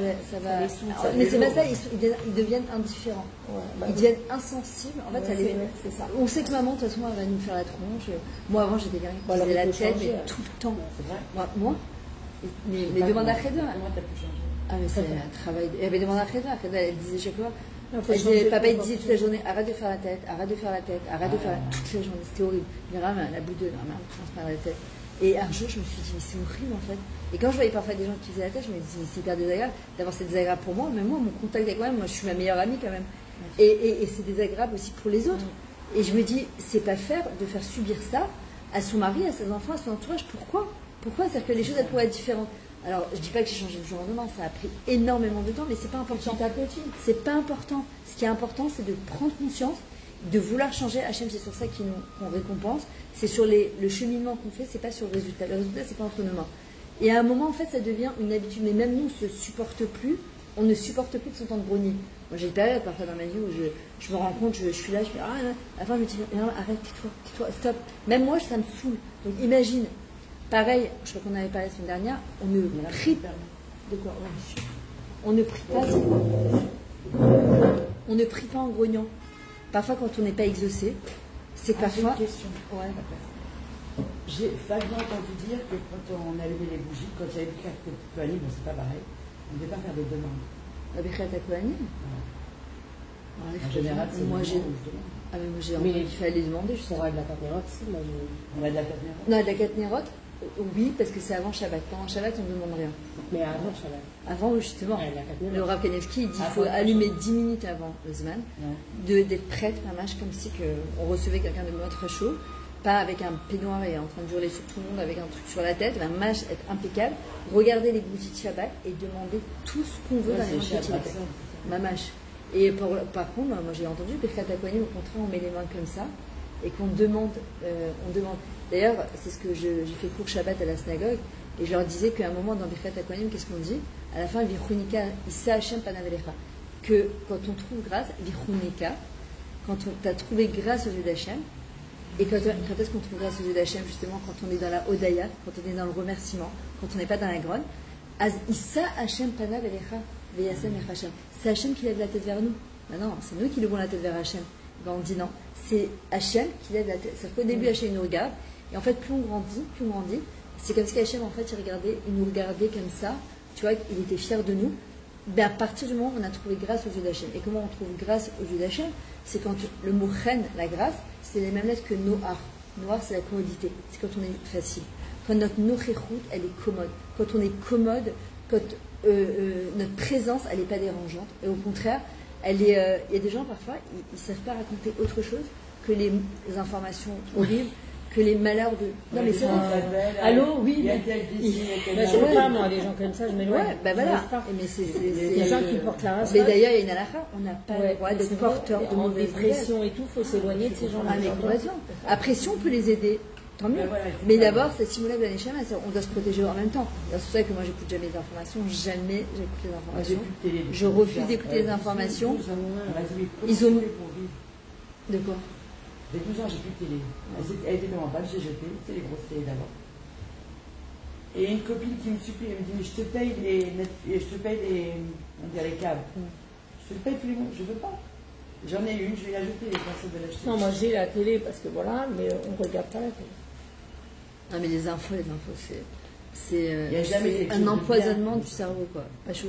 Mais c'est pas ça, ils deviennent indifférents. Ouais, ils deviennent insensibles. En fait, c'est ça. On sait que maman, de toute façon, elle va nous faire la tronche. Moi, avant, j'étais quelqu'un qui faisait la tête, mais tout le temps. Moi mais demande à Khedra. Moi, t'as pu changer. Ah, mais c'est un travail. Il y avait demande à Khedra. Elle disait chaque fois. Papa, il disait toute la journée, arrête de faire la tête, arrête de faire la tête, arrête de faire la tête. Toute la journée, c'était horrible. Il y a la bout de la tête. Et un jour, je me suis dit, mais c'est horrible en fait. Et quand je voyais parfois des gens qui faisaient la tête, je me disais, mais c'est hyper désagréable. D'abord, c'est désagréable pour moi, mais moi, mon contact avec moi-même, moi, je suis ma meilleure amie quand même. Et c'est désagréable aussi pour les autres. Et je me dis, c'est pas faire de faire subir ça à son mari, à ses enfants, à son entourage. Pourquoi? C'est-à-dire que les choses, elles pourraient être différentes. Alors, je dis pas que j'ai changé du jour au lendemain, ça a pris énormément de temps, mais c'est pas important. C'est pas important. Ce qui est important, c'est de prendre conscience, de vouloir changer. Hachem, c'est sur ça qu'on récompense. C'est sur le cheminement qu'on fait, c'est pas sur le résultat. Le résultat, c'est pas entre nos mains. Et à un moment, en fait, ça devient une habitude. Mais même nous, on ne se supporte plus. On ne supporte plus de s'entendre grogner. Moi, j'ai une période parfois dans ma vie où je me rends compte, je suis là, je me dis, ah, là. Enfin, je me dis, non, arrête, tais-toi, stop. Même moi, ça me saoule. Donc, imagine, pareil, je crois qu'on avait parlé la semaine dernière, on ne prie pas. De quoi? Ouais, bien sûr. On ne prie pas. On ne prie pas en grognant. Parfois, quand on n'est pas exaucé, c'est parfois. J'ai une question. Ouais. J'ai vaguement entendu dire que quand on allumait les bougies, quand il y avait Birkat Kohanim, c'est pas pareil, on ne devait pas faire de demande. La Birkat Kohanim? En général, c'est moi j'ai. Ah, mais moi j'ai entendu qu'il fallait les demander. Je sais pas. De la Katnerot, si, moi je. On a de la Katnerot? Non, de la Katnerot, oui, parce que c'est avant Shabbat. Pendant Shabbat, on ne demande rien. Mais avant Shabbat. Avant, justement. Le Rav Kanevski, il dit qu'il faut allumer 10 minutes avant le Zman, d'être prête, mamache, comme si on recevait quelqu'un de moins très chaud. Pas avec un peignoir et en train de hurler sur tout le monde avec un truc sur la tête, la mâche être impeccable, regarder les bougies de Shabbat et demander tout ce qu'on veut dans les bougies de Shabbat. Ma mâche. Et par contre, moi j'ai entendu que Birkat Kohanim, au contraire, on met les mains comme ça et qu'on demande. D'ailleurs, c'est ce que j'ai fait cours Shabbat à la synagogue Et je leur disais qu'à un moment dans Birkat HaKohanim, qu'est-ce qu'on dit? À la fin, Vichunika, Issa Hashem Panavelecha. Que quand on trouve grâce, Vichunika, quand on t'a trouvé grâce aux yeux d'Hachem, et quand est-ce qu'on trouve grâce aux yeux d'Hachem, justement, quand on est dans la Hodaya, quand on est dans le remerciement, quand on n'est pas dans la grogne, Az Issa Hashem Panav Elecha Veyasem Echachem. C'est Hachem qui lève la tête vers nous. Ben non, c'est nous qui levons la tête vers Hachem. Ben on dit non, c'est Hachem qui lève la tête. C'est-à-dire qu'au début, Hachem nous regarde, et en fait, plus on grandit, c'est comme si Hachem, en fait, il nous regardait comme ça, tu vois, il était fier de nous. Ben à partir du moment où on a trouvé grâce aux yeux d'Hachem. Et comment on trouve grâce aux yeux d'Hachem? C'est quand le mot chen, la grâce, c'est les mêmes lettres que noar. Noar, c'est la commodité. C'est quand on est facile. Quand notre nochechut, elle est commode. Quand on est commode, quand notre présence, elle n'est pas dérangeante. Et au contraire, il y a des gens, parfois, ils ne savent pas raconter autre chose que les informations horribles, que les malheurs de... Non, mais c'est vrai. Allô, oui. Il y a quelqu'un Je sais pas, moi, les gens comme ça, je m'éloigne. Ouais, ben voilà. Mais c'est des gens qui portent la race. Mais d'ailleurs, il y a une halakha, on n'a pas le droit d'être porteur de mauvaises dépression et tout, il faut s'éloigner de ces gens-là. Ah, mais complètement. Après, si on peut les aider, tant mieux. Mais d'abord, c'est Simula de l'Aneshama, on doit se protéger en même temps. C'est pour ça que moi, j'écoute jamais les informations. Jamais j'écoute les informations. Je refuse d'écouter les informations. Ils ont... De quoi? J'ai 12 ans, j'ai plus de télé. Elle était dans ma balle, j'ai jeté. C'est les grosses télés d'abord. Et une copine qui me supplie, elle me dit, mais je te paye les câbles. Je te paye tous les mois. Je veux pas. J'en ai une, je vais la jeter, les personnes de l'acheter. Non, moi j'ai la télé parce que voilà, mais on ne regarde pas la télé. Non, mais les infos, c'est un empoisonnement du cerveau, quoi. Pas chaud.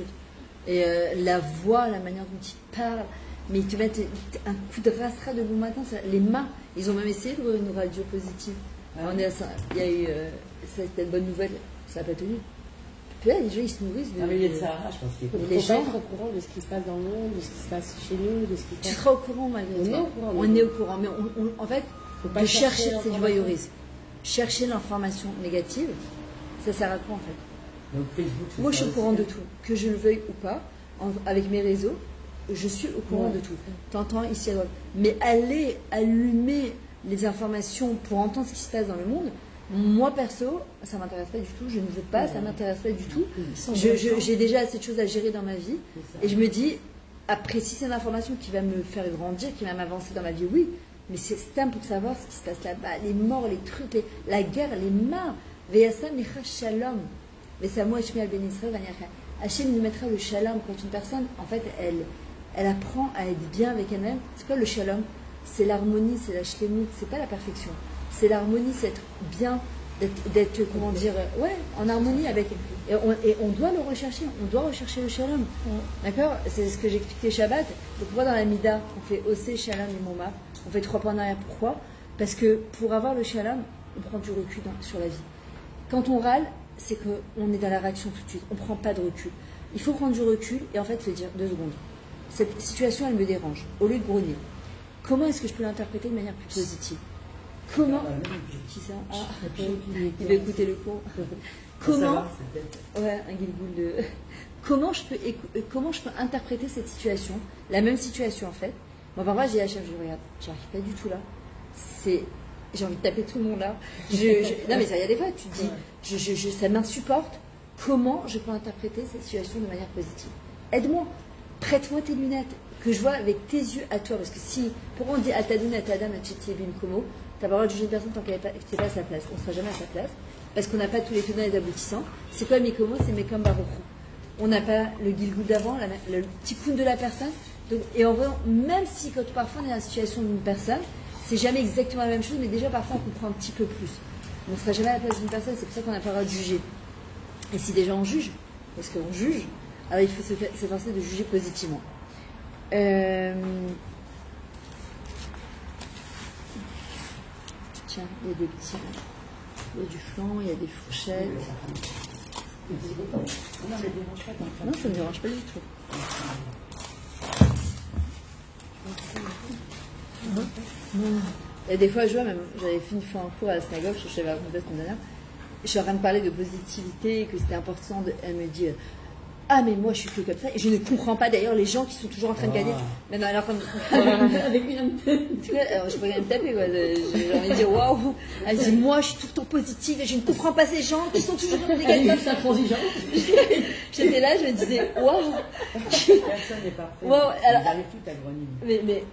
Et la voix, la manière dont ils parlent, mais ils te mettent un coup de rastra de bon matin, les mains. Ils ont même essayé d'ouvrir une radio positive. Alors, il y a eu cette bonne nouvelle, ça n'a pas tenu. Puis là, les gens, ils se nourrissent de... Ah, mais il y a de Sahara, je pense qu'il faut les gens être au courant de ce qui se passe dans le monde, de ce qui se passe chez nous, de ce qui se passe... Tu seras au courant, malgré toi. On est au courant, mais en fait, de chercher, c'est du voyeurisme. Chercher l'information négative, ça sert à quoi, en fait? Donc, Facebook, moi, je suis au courant de tout. Que je le veuille ou pas, avec mes réseaux, je suis au courant de tout. T'entends ici à droite. Mais aller allumer les informations pour entendre ce qui se passe dans le monde, moi perso, ça m'intéresse pas du tout. Je ne veux pas, ça m'intéresse pas du tout. J'ai déjà assez de choses à gérer dans ma vie. Et je me dis, après, si c'est une information qui va me faire grandir, qui va m'avancer dans ma vie, oui. Mais c'est simple pour savoir ce qui se passe là-bas. Les morts, les trucs, la guerre, les morts. Veyasam Necha Shalom. Vesamo Eshmi al Ben Israël. Hachem nous mettra le shalom quand une personne, en fait, elle apprend à être bien avec elle-même. C'est quoi le shalom? C'est l'harmonie, c'est la shlemut, c'est pas la perfection. C'est l'harmonie, c'est être bien, d'être, comment dire, ouais, en harmonie avec. Et on doit le rechercher, on doit rechercher le shalom. D'accord? C'est ce que j'expliquais Shabbat. Donc, pourquoi dans la Mida, on fait Osé, Shalom et Moma? On fait 3 points en arrière. Pourquoi? Parce que pour avoir le shalom, on prend du recul sur la vie. Quand on râle, c'est qu'on est dans la réaction tout de suite. On ne prend pas de recul. Il faut prendre du recul et en fait se dire 2 secondes. Cette situation, elle me dérange. Au lieu de grogner, comment est-ce que je peux l'interpréter de manière plus positive? Comment... Qui ça? Ah, il va écouter le cours. Comment... Ouais, un guilgoul de... Comment je peux interpréter cette situation? La même situation, en fait. Moi, parfois, j'ai HF, je regarde, j'arrive pas du tout là. J'ai envie de taper tout le monde là. Non, mais ça, il y a des fois, tu te dis, ça m'insupporte. Comment je peux interpréter cette situation de manière positive? Aide-moi, prête-moi tes lunettes, que je vois avec tes yeux à toi. Parce que si, pourquoi on dit Altadoun, Altadam, Atcheti, Bim, Komo, t'as pas le droit de juger une personne tant qu'elle n'est pas à sa place. On ne sera jamais à sa place. Parce qu'on n'a pas tous les tenants et les aboutissants. C'est quoi Mikomo? C'est Mekom Baruchou. On n'a pas le guilgoul d'avant, le petit coup de la personne. Donc, et en vrai, même si quand parfois on est dans la situation d'une personne, c'est jamais exactement la même chose, mais déjà parfois on comprend un petit peu plus. On ne sera jamais à la place d'une personne, c'est pour ça qu'on n'a pas le droit de juger. Et si déjà on juge, parce qu'on juge, alors il faut s'efforcer de juger positivement. Tiens, il y a des petits, il y a du flan, il y a des fourchettes. Non, ça ne me dérange pas du tout. Et des fois, je vois même, j'avais fait une fois un cours à la synagogue, je savais raconter la semaine dernière, je suis en train de parler de positivité, que c'était important, elle me dit, Ah, mais moi, je suis que comme ça. Et je ne comprends pas d'ailleurs les gens qui sont toujours en train de gagner. Maintenant, alors, comme. Avec une Alors, je pourrais me taper, quoi. J'ai envie de dire, waouh. Elle dit, moi, je suis tout le temps positive et je ne comprends pas ces gens qui sont toujours négatifs. J'étais là, je me disais, waouh. Personne n'est parfait. Wow, alors, il arrive tout à grogner.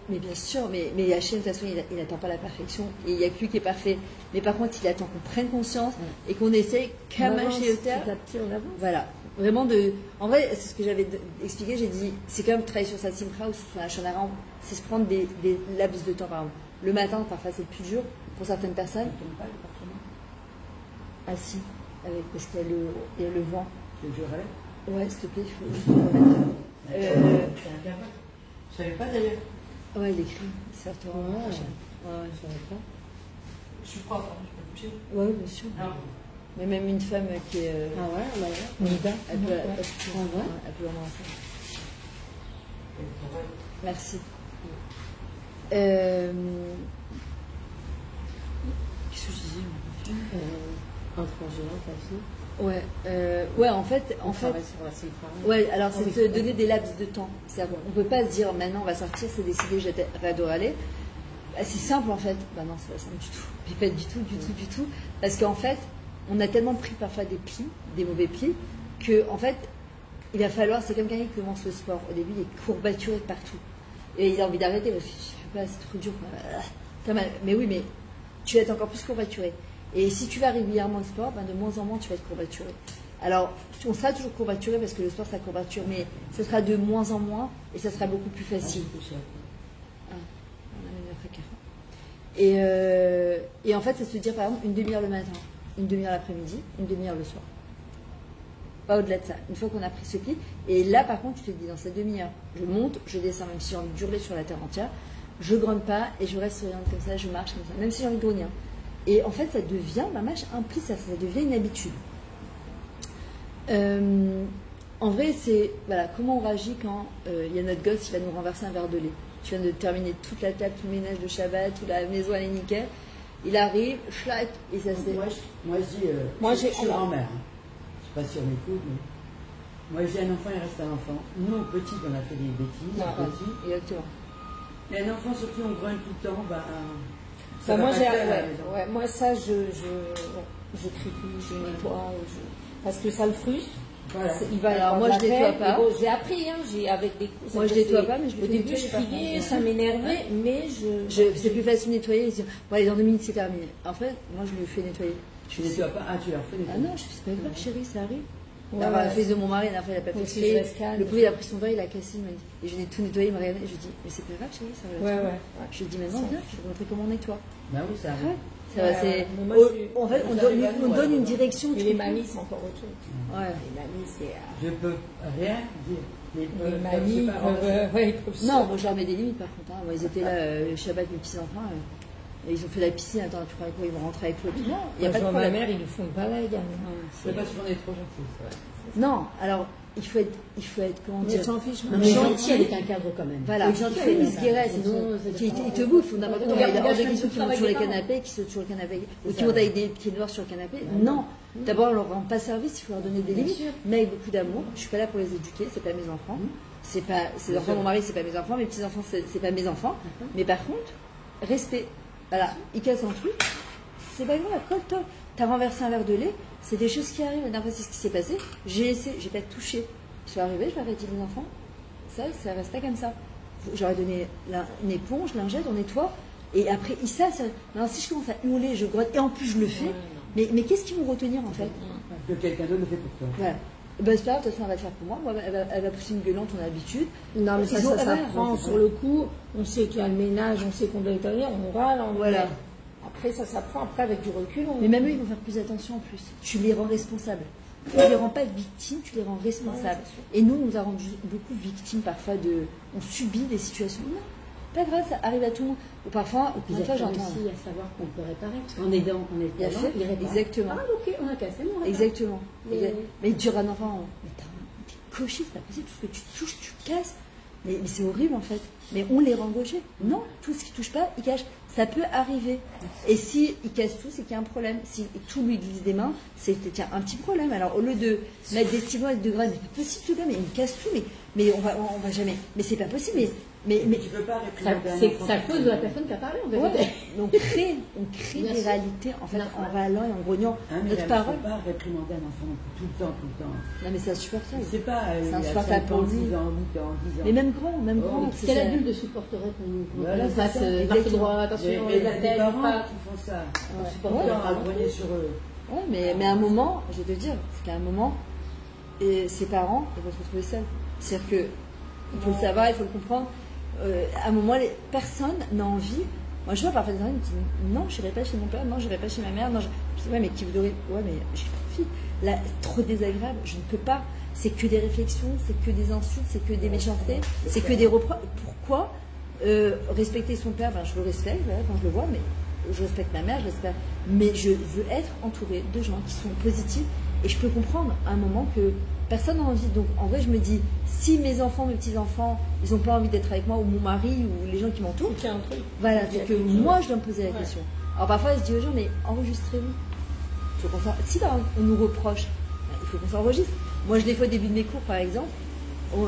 mais bien sûr, mais Hachem, de toute façon, il n'attend pas la perfection. Et il n'y a que lui qui est parfait. Mais par contre, il attend qu'on prenne conscience et qu'on essaye, comme un géoterre. Petit à petit, on avance. Voilà. Vraiment de. En vrai, c'est ce que j'avais expliqué. J'ai dit, c'est comme travailler sur sa simcha ou sur son Hachonara, c'est se prendre des laps de temps, par exemple. Le matin, parfois, c'est le plus dur pour certaines personnes. Tu ne pas le parchemin? Ah si, parce qu'il y a le vent. Tu veux que je relève? Ouais, s'il te plaît, il faut juste le remettre. C'est un capable. Je savais pas d'ailleurs. Ouais, il écrit. C'est retour. Ouais. Je savais pas. Je suis propre, hein, je peux coucher. Ouais, bien sûr. Non. Mais même une femme qui est. Ah ouais, Nida, elle peut Ouais. l'embrasser. Merci. Qu'est-ce que je disais? Entre géant, ta fille. Ouais, en fait, Sur la simcha. ouais, alors c'est de donner des laps de temps. On ne peut pas se dire maintenant on va sortir, c'est décidé, j'adore aller. Bah, c'est simple en fait. Bah non, c'est pas simple du tout. Puis pas du tout. Parce qu'en fait, on a tellement pris parfois des plis, des mauvais plis, que en fait, il va falloir, c'est comme quelqu'un qui commence le sport. Au début, il est courbaturé de partout. Et il a envie d'arrêter parce que je sais pas, c'est trop dur. T'as mal. Mais oui, mais tu vas être encore plus courbaturé. Et si tu vas régulièrement au sport, ben de moins en moins tu vas être courbaturé. Alors, on sera toujours courbaturé parce que le sport ça courbature, mais ce sera de moins en moins et ça sera beaucoup plus facile. Ah, on a même après 40. Et en fait, c'est se dire par exemple une demi-heure le matin, une demi-heure l'après-midi, une demi-heure le soir. Pas au-delà de ça. Une fois qu'on a pris ce pli, et là par contre, tu te dis dans cette demi-heure, je monte, je descends, même si j'ai envie de hurler sur la terre entière, je grogne pas et je reste souriante comme ça, je marche comme ça, même si j'ai envie de grogner. Et en fait, ça devient, ma mâche implie ça devient une habitude. En vrai, c'est voilà, comment on réagit quand il y a notre gosse qui va nous renverser un verre de lait. Tu viens de terminer toute la table, tout le ménage de Shabbat, toute la maison elle est nickel. Il arrive, schlac, et ça se Moi, je dis, je suis grand-mère. Hein. Je ne sais pas si on écoute, mais moi, j'ai un enfant, il reste un enfant. Nous, petit, on a fait des bêtises. Exactement. Mais un enfant sur qui on grogne tout le temps, bah, Ça, moi, moi, ça, je critique, je nettoie, parce que ça le frustre. Voilà. Il va alors, moi, je nettoie pas. Bon, j'ai appris, hein, avec des coups. Moi, je nettoie pas, mais je le fais. Au début, je criais, ça m'énervait, mais c'est plus facile de nettoyer. Bon, allez, dans 2 minutes, c'est terminé. En fait, moi, je lui fais nettoyer. Je ne nettoie pas. Ah, tu leur fais nettoyer. Ah non, c'est pas grave, chérie, ça arrive. Ouais, la fils de mon mari, la fois, il a pas fait le le pauvre, il a pris son verre, il a cassé, il m'a dit. Et je l'ai tout nettoyé, il m'a regardé, et je lui dis, mais c'est pas grave, chérie, ça va. Ouais. Je lui dis, maintenant, viens, je vais te montrer comment on nettoie. Bah oui, ça arrive. En fait, on donne une direction. Mais les mamies, c'est encore autre chose. Ouais. Les mamies, c'est. Je peux rien dire. Les mamies, non, moi, je leur mets des limites, par contre. Hein. Moi, ils étaient là, Shabbat, mes petits-enfants. Et ils ont fait la piscine. Attends, tu crois quoi? Ils vont rentrer avec l'autre? Non, il n'y a pas de problème. Ma mère, ils ne font pas la gamme. C'est pas si on est trop gentil, c'est vrai. Non, alors, il faut être comment dire, s'en fiche. mais gentil avec un cadre quand même. Voilà, il fait une guérette, sinon il te bouffe fondamentalement. Il y a hors de question qui montent sur les canapés, qui sautent sur le canapé, ou qui montent avec des pieds noirs sur le canapé. Non, d'abord on leur rend pas service, il faut leur donner des limites, mais avec beaucoup d'amour. Je suis pas là pour les éduquer, c'est pas mes enfants, c'est les enfants de mon mari, c'est pas mes enfants, mes petits enfants, c'est pas mes enfants. Mais par contre, respect. Voilà, ils cassent un truc, c'est pas grave, colle-toi. T'as renversé un verre de lait, c'est des choses qui arrivent. La dernière fois, c'est ce qui s'est passé. J'ai pas touché. Je suis arrivée, je leur ai dit, les enfants, ça reste pas comme ça. J'aurais donné une éponge, lingette, on nettoie. Et après, ça, non, si je commence à hurler, je grotte, et en plus je le fais, mais qu'est-ce qu'ils vont retenir en fait? Que quelqu'un d'autre le fait pour toi. Voilà. Ben, c'est pas grave, de toute façon, elle va le faire pour moi. Elle va pousser une gueulante, on a l'habitude. Non, mais ça prend sur le coup. On sait qu'il y a le ménage, on sait qu'on doit nettoyer, on râle, voilà. Après, ça s'apprend. Après, avec du recul. Mais même eux, ils vont faire plus attention en plus. Tu les rends responsables. Tu ne les rends pas victimes, tu les rends responsables. Et nous, on nous a rendu beaucoup victimes parfois on subit des situations. Non, pas grave, ça arrive à tout le monde. Ou parfois, j'entends aussi à savoir qu'on peut réparer. Parce qu'en aidant, il répare. Exactement. Ah, ok, on a cassé, on répare. Exactement. Mais dire à un enfant, mais t'es coché, c'est pas possible, tout ce que tu touches, tu casses. Mais c'est horrible en fait. Mais on les rend gauchers. Non, tout ce qui touche pas, il cache. Ça peut arriver. Et si il casse tout, c'est qu'il y a un problème. Si tout lui glisse des mains, c'est qu'il y a un petit problème. Alors au lieu de mettre des stylos avec de graines, c'est pas possible ce gars, mais il me casse tout, mais on va jamais. Mais c'est pas possible. Mais tu peux pas réprimander un enfant. C'est à cause de la personne qui a parlé, en vérité. Ouais, on crée des réalités en fait en râlant et en grognant notre parole. Tu ne peux pas réprimander un enfant tout le temps. Non mais c'est insupportable. C'est pas c'est insupportable pour lui. 10 ans, 8 ans, 10 ans. Mais même grand. Quel adulte de supporterait qu'on fasse marque droit, attention, les parents pas. qui font ça, à grogner sur eux. Ouais, mais à un moment, je vais te dire, c'est qu'à un moment, et ses parents, ils vont se retrouver seuls. C'est-à-dire que il faut le savoir, il faut le comprendre. À un moment, personne n'a envie. Moi, je vois parfois des gens qui me disent non, je n'irai pas chez mon père, non, je n'irai pas chez ma mère. Non, je dis ouais, mais qui vous devrait. Ouais, mais j'ai pas de fille. Là, trop désagréable, je ne peux pas. C'est que des réflexions, c'est que des insultes, c'est que des méchancetés, c'est que des reproches. Pourquoi respecter son père, je le respecte quand je le vois, mais je respecte ma mère, mais je veux être entourée de gens qui sont positifs. Et je peux comprendre à un moment que personne n'a envie. Donc en vrai, je me dis, si mes enfants, mes petits-enfants, ils n'ont pas envie d'être avec moi, ou mon mari, ou les gens qui m'entourent, voilà, c'est que moi, je dois me poser la question. Alors parfois, je dis aux gens, mais enregistrez-vous. Si on nous reproche, il faut qu'on s'enregistre. Moi, je l'ai fait au début de mes cours, par exemple.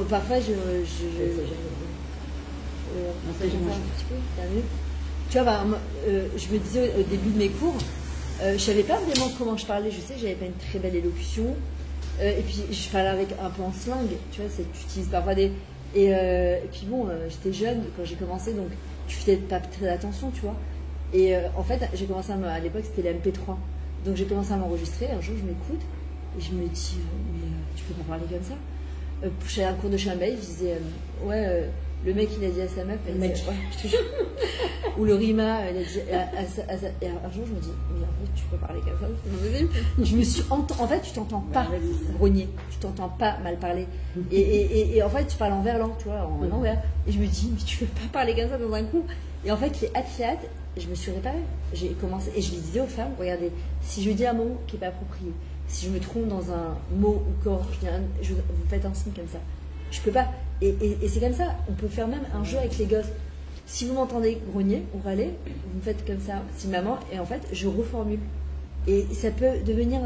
Parfois, tu vois, je me disais au début de mes cours, je savais pas vraiment comment je parlais. Je sais que j'avais pas une très belle élocution. Et puis je parlais avec un peu en slang, tu vois, tu utilises parfois des. Et puis bon, j'étais jeune quand j'ai commencé, donc tu faisais pas très attention, tu vois. Et en fait, j'ai commencé à l'époque, c'était les MP3. Donc j'ai commencé à m'enregistrer. Un jour, je m'écoute et je me dis, mais tu peux pas parler comme ça. J'avais un cours de Chambeil, je disais, le mec il a dit à sa meuf, je te jure. Ou le Rima, il a dit et un jour je me dis, mais en fait tu peux parler comme ça, c'est possible. Je me suis en fait tu t'entends pas grogner, tu t'entends pas mal parler. Et en fait tu parles en verlan, tu vois, en envers. Et je me dis, mais tu peux pas parler comme ça dans un coup. Et en fait les hâte, je me suis réparée. J'ai commencé, et je lui disais aux femmes, regardez, si je dis un mot qui n'est pas approprié, si je me trompe dans un mot ou corps, vous faites un signe comme ça. Je peux pas. Et c'est comme ça. On peut faire même un jeu avec les gosses. Si vous m'entendez grogner ou râler, vous me faites comme ça. Si maman, et en fait, je reformule. Et ça peut devenir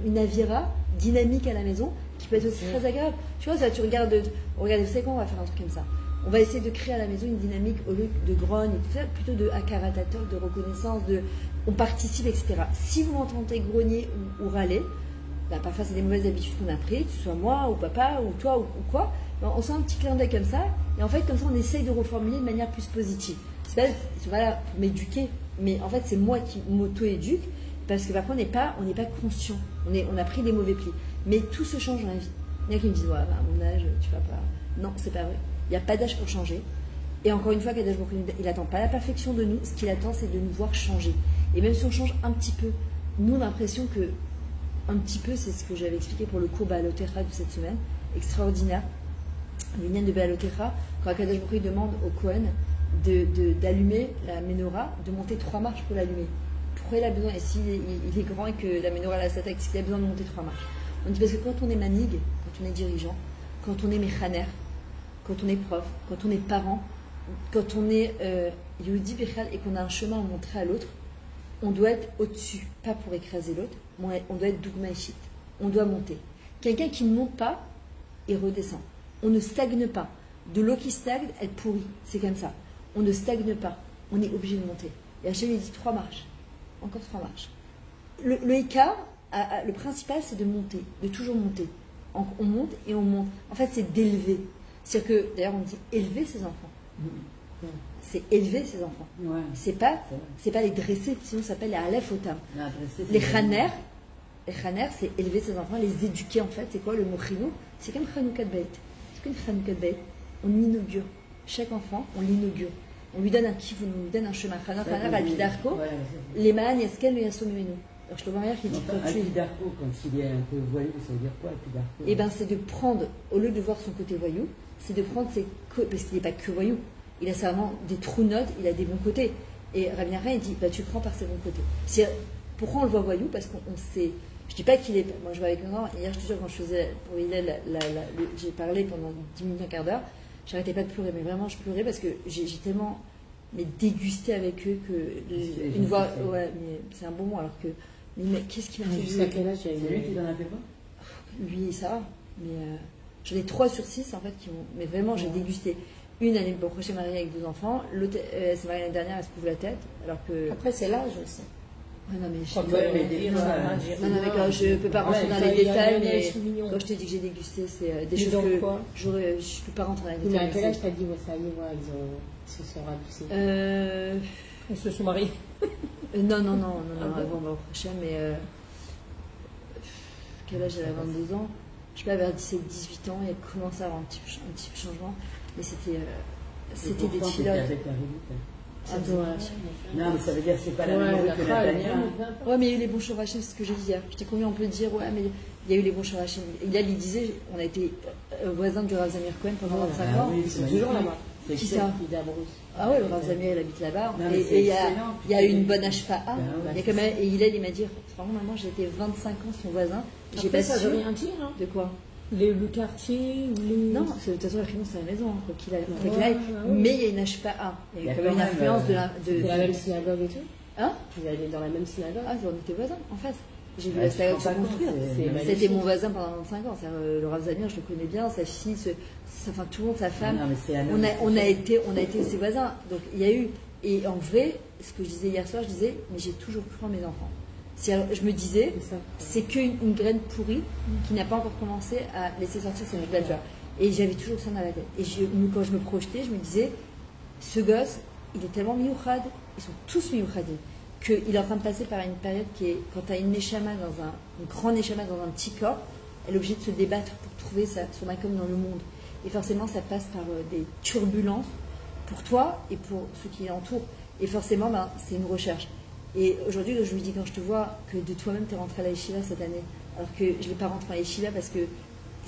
une avira dynamique à la maison qui peut être aussi très agréable. Tu vois, ça, tu regardes, vous savez quoi, on va faire un truc comme ça. On va essayer de créer à la maison une dynamique au lieu de grogne et tout ça, plutôt de akaratateur, de reconnaissance, on participe, etc. Si vous m'entendez grogner ou râler, parfois c'est des mauvaises habitudes qu'on a prises, que ce soit moi ou papa ou toi ou quoi, on sent un petit clin d'œil comme ça, et en fait comme ça on essaye de reformuler de manière plus positive. C'est pas pour m'éduquer, mais en fait c'est moi qui m'auto-éduque, parce que parfois on n'est pas conscient, on a pris des mauvais plis. Mais tout se change dans la vie. Il y en a qui me disent, ouais, à mon âge, tu vas pas. Non, c'est pas vrai. Il n'y a pas d'âge pour changer. Et encore une fois, Kadash Baruch Hu, il n'attend pas la perfection de nous. Ce qu'il attend, c'est de nous voir changer. Et même si on change un petit peu, nous, on a l'impression que, un petit peu, c'est ce que j'avais expliqué pour le cours Baalotecha de cette semaine, extraordinaire. L'union de Baalotecha, quand Kadash Baruch Hu demande au Kohen d'allumer la menorah, de monter 3 marches pour l'allumer. Pourquoi il a besoin, et s'il est grand et que la menorah a sa tête, il a besoin de monter 3 marches? On dit parce que quand on est manig, quand on est dirigeant, quand on est méchaner, quand on est prof, quand on est parent, quand on est Yehudi Bechal et qu'on a un chemin à montrer à l'autre, on doit être au-dessus, pas pour écraser l'autre, on doit être dougmaïchit, on doit monter. Quelqu'un qui ne monte pas, il redescend. On ne stagne pas. De l'eau qui stagne, elle pourrit. C'est comme ça. On ne stagne pas. On est obligé de monter. Et Hachem, il dit 3 marches. Encore 3 marches. Le écart, le principal, c'est de monter, de toujours monter. On monte et on monte. En fait, c'est d'élever. C'est-à-dire que, d'ailleurs, on dit élever ses enfants. C'est élever ses enfants. Ouais. C'est pas les dresser, sinon ça s'appelle les Aleph Otam. Les Chaner, c'est élever ses enfants, les éduquer en fait. C'est quoi le mot chinou? C'est comme Chanukah Beit. C'est comme Chanukah Beit. On inaugure. Chaque enfant, on l'inaugure. On lui donne un kiff, on lui donne un chemin. Chaner, Alpidarko, les Maan Yaskel, le Yasomenu. Alors je te vois qui dit Alpidarko, quand il est un peu voyou, ça veut dire quoi Alpidarko? Eh bien, c'est de prendre, au lieu de voir son côté voyou, c'est de prendre parce qu'il n'est pas que voyou. Il a vraiment des trous notes, il a des bons côtés. Et Rabbi Nachman, il dit, tu prends par ses bons côtés. Pourquoi on le voit voyou? Parce qu'on sait. Je dis pas qu'il est. Moi, je vois avec mon grand. Hier, je te jure, quand je faisais pour Hillel, j'ai parlé pendant 10 minutes, un quart d'heure. j'arrêtais pas de pleurer, mais vraiment je pleurais parce que j'ai tellement dégusté avec eux que une voix, ouais, mais c'est un bon mot alors que, mais qu'est-ce qui m'a fait jusqu'à quel âge il y a C'est lui qui t'en a fait pas? Lui, ça va, mais j'en ai 3 sur 6 en fait qui vont, mais vraiment j'ai dégusté. Une année, bon, après, je suis mariée avec 2 enfants, l'autre, c'est mariée l'année dernière, elle se couvre la tête, alors que. Après, c'est l'âge aussi. Ouais, non, mais je peux pas rentrer dans les détails, mais quand je te dis que j'ai dégusté, c'est des choses que je peux pas rentrer dans les détails. Mais à quel âge t'as dit, ouais, ça y est, voilà, ils se sont radoucis? Ils se sont mariés. Non, avant, on va au prochain, mais quel âge elle a 22 ans? Je sais pas, vers 17-18 ans, il a commencé à avoir un petit changement, mais c'était des chilotes. Non, mais ça veut dire que c'est pas la même que Nathalie. Ouais, mais il y a eu les bons chevachins, c'est ce que j'ai dit hier. Je t'ai combien on peut dire, ouais, mais il y a eu les bons chevachins. Et là, il disait, on a été voisins du Rav Zamir Cohen pendant 25 ans. Oui, c'est toujours là-bas. Qui ça? Ah ouais, le Rav Zamir, il habite là-bas. Non, et il y a eu une bonne HPA. Et il m'a dit, franchement, maman, j'ai été 25 ans son voisin. J'ai pas ça su. veut rien dire, hein. De quoi? Le quartier ou les... Non, de toute façon, la réponse, c'est la maison, quoi qu'il aille. Mais il y a une HPA. Il y a quand même une influence de la... C'est la même synagogue et tout? Hein? Vous allez dans la même synagogue? Ah, on était voisins, en face. J'ai vu la synagogue se construire. C'était mon voisin pendant 25 ans. Le Rav Zamir, je le connais bien, sa fille, enfin, tout le monde, sa femme. On a été ses voisins. Donc, il y a eu... Et en vrai, ce que je disais hier soir, je disais, mais j'ai toujours cru en mes enfants. Je me disais, c'est qu'une graine pourrie qui n'a pas encore commencé à laisser sortir ses nouvelles fleurs. Et j'avais toujours ça dans la tête. Et quand je me projetais, je me disais, ce gosse, il est tellement miouchad, ils sont tous miouchadim, qu'il est en train de passer par une période qui est, quand tu as une neshama une grande neshama dans un petit corps, elle est obligée de se débattre pour trouver son makom dans le monde. Et forcément, ça passe par des turbulences pour toi et pour ceux qui l'entourent. Et forcément, c'est une recherche. Et aujourd'hui, je lui dis, quand je te vois, que de toi-même, tu es rentré à la yeshiva cette année, alors que je ne l'ai pas rentré à la yeshiva parce que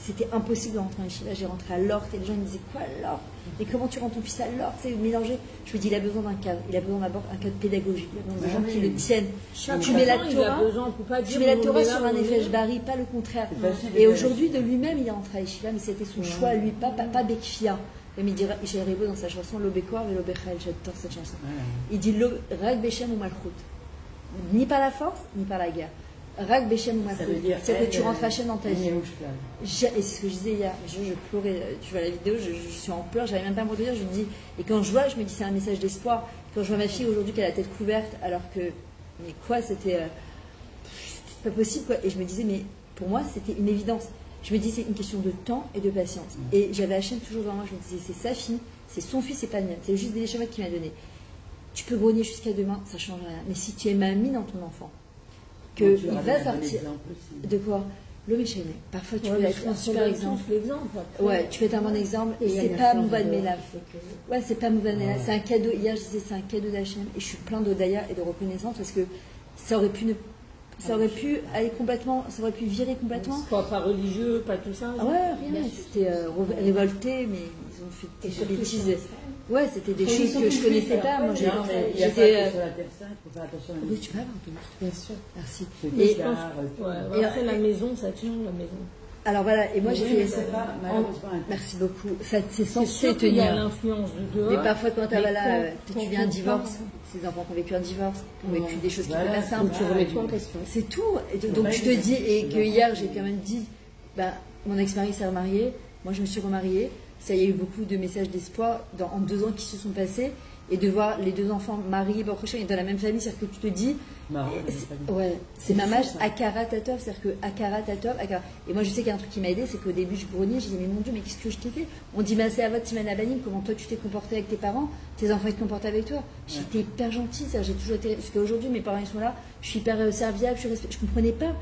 c'était impossible de rentrer à la yeshiva. J'ai rentré à l'Ort et les gens me disaient, quoi l'Ort? Et comment tu rends ton fils à l'Ort? C'est mélangé. Je lui dis, il a besoin d'un cadre. Il a besoin d'abord d'un cadre pédagogique. Il a besoin de gens qui le tiennent. Tu mets la Torah sur un effet Jbari, pas le contraire. Et aujourd'hui, de lui-même, il est rentré à la yeshiva, mais c'était son choix, lui, pas Bekfia. Comme il dit Michel Ribaud dans sa chanson, L'Obekor et l'Obechel, j'adore cette chanson. Il dit Rag Beshem ou Malchut. Ni par la force, ni par la guerre. Rag Beshem ou Malchut. C'est que tu rentres Hachem dans ta vie. Et c'est ce que je disais hier. Je pleurais. Tu vois la vidéo, je suis en pleurs, j'avais même pas à me dire. Je me dis, et quand je vois, je me dis, c'est un message d'espoir. Quand je vois ma fille aujourd'hui qui a la tête couverte, alors que, mais quoi, c'était pas possible, quoi. Et je me disais, mais pour moi, c'était une évidence. Je me dis, c'est une question de temps et de patience. Et j'avais Hachem toujours dans moi. Je me disais, c'est sa fille, c'est son fils, c'est pas le mien. C'est juste des schémas qu'il m'a donné. Tu peux grogner jusqu'à demain, ça change rien. Mais si tu es mamie dans ton enfant, qu'il va sortir. De quoi? Le méchéné. Parfois, tu peux être un super exemple. Ouais, tu peux être un bon exemple. Et c'est pas Mouvan Melav. Ouais, c'est pas Mouvan Melav. C'est un cadeau. Hier, je disais, c'est un cadeau d'Hachem. Et je suis plein d'Odaya et de reconnaissance parce que ça aurait pu aller complètement, ça aurait pu virer complètement. Pas religieux, pas tout ça. Ah ouais, rien. C'était révolté, mais ils ont fait des bêtises. Ouais, c'était des choses que je connaissais pas. Moi, j'étais. Oui, tu peux avoir un peu. Bien sûr. Merci. Et après la maison, ça tient la maison. Alors voilà, et moi j'ai fait ça. Merci beaucoup. C'est censé tenir. Il y a l'influence de dehors. Mais parfois, quand tu viens un divorce, ces enfants qui ont vécu un divorce, qui ont vécu des choses qui ne sont pas simples. Tu remets tout en question. C'est tout. Donc tu te dis, et que hier j'ai quand même dit, mon ex-mari s'est remarié, moi je me suis remariée. Ça, il y a eu beaucoup de messages d'espoir en 2 ans qui se sont passés. Et de voir les 2 enfants mariés, et dans la même famille, c'est-à-dire que tu te dis, c'est mamage, Akara Tatov, c'est-à-dire que Akara Tatov, Et moi, je sais qu'il y a un truc qui m'a aidé, c'est qu'au début, je grognais, je disais, mais mon Dieu, mais qu'est-ce que je t'ai fait? On dit, mais c'est à votre Simana Banim, comment toi tu t'es comporté avec tes parents, tes enfants ils te comportent avec toi. J'étais hyper gentille, j'ai toujours été. Parce qu'aujourd'hui, mes parents ils sont là, je suis hyper serviable, je comprenais pas.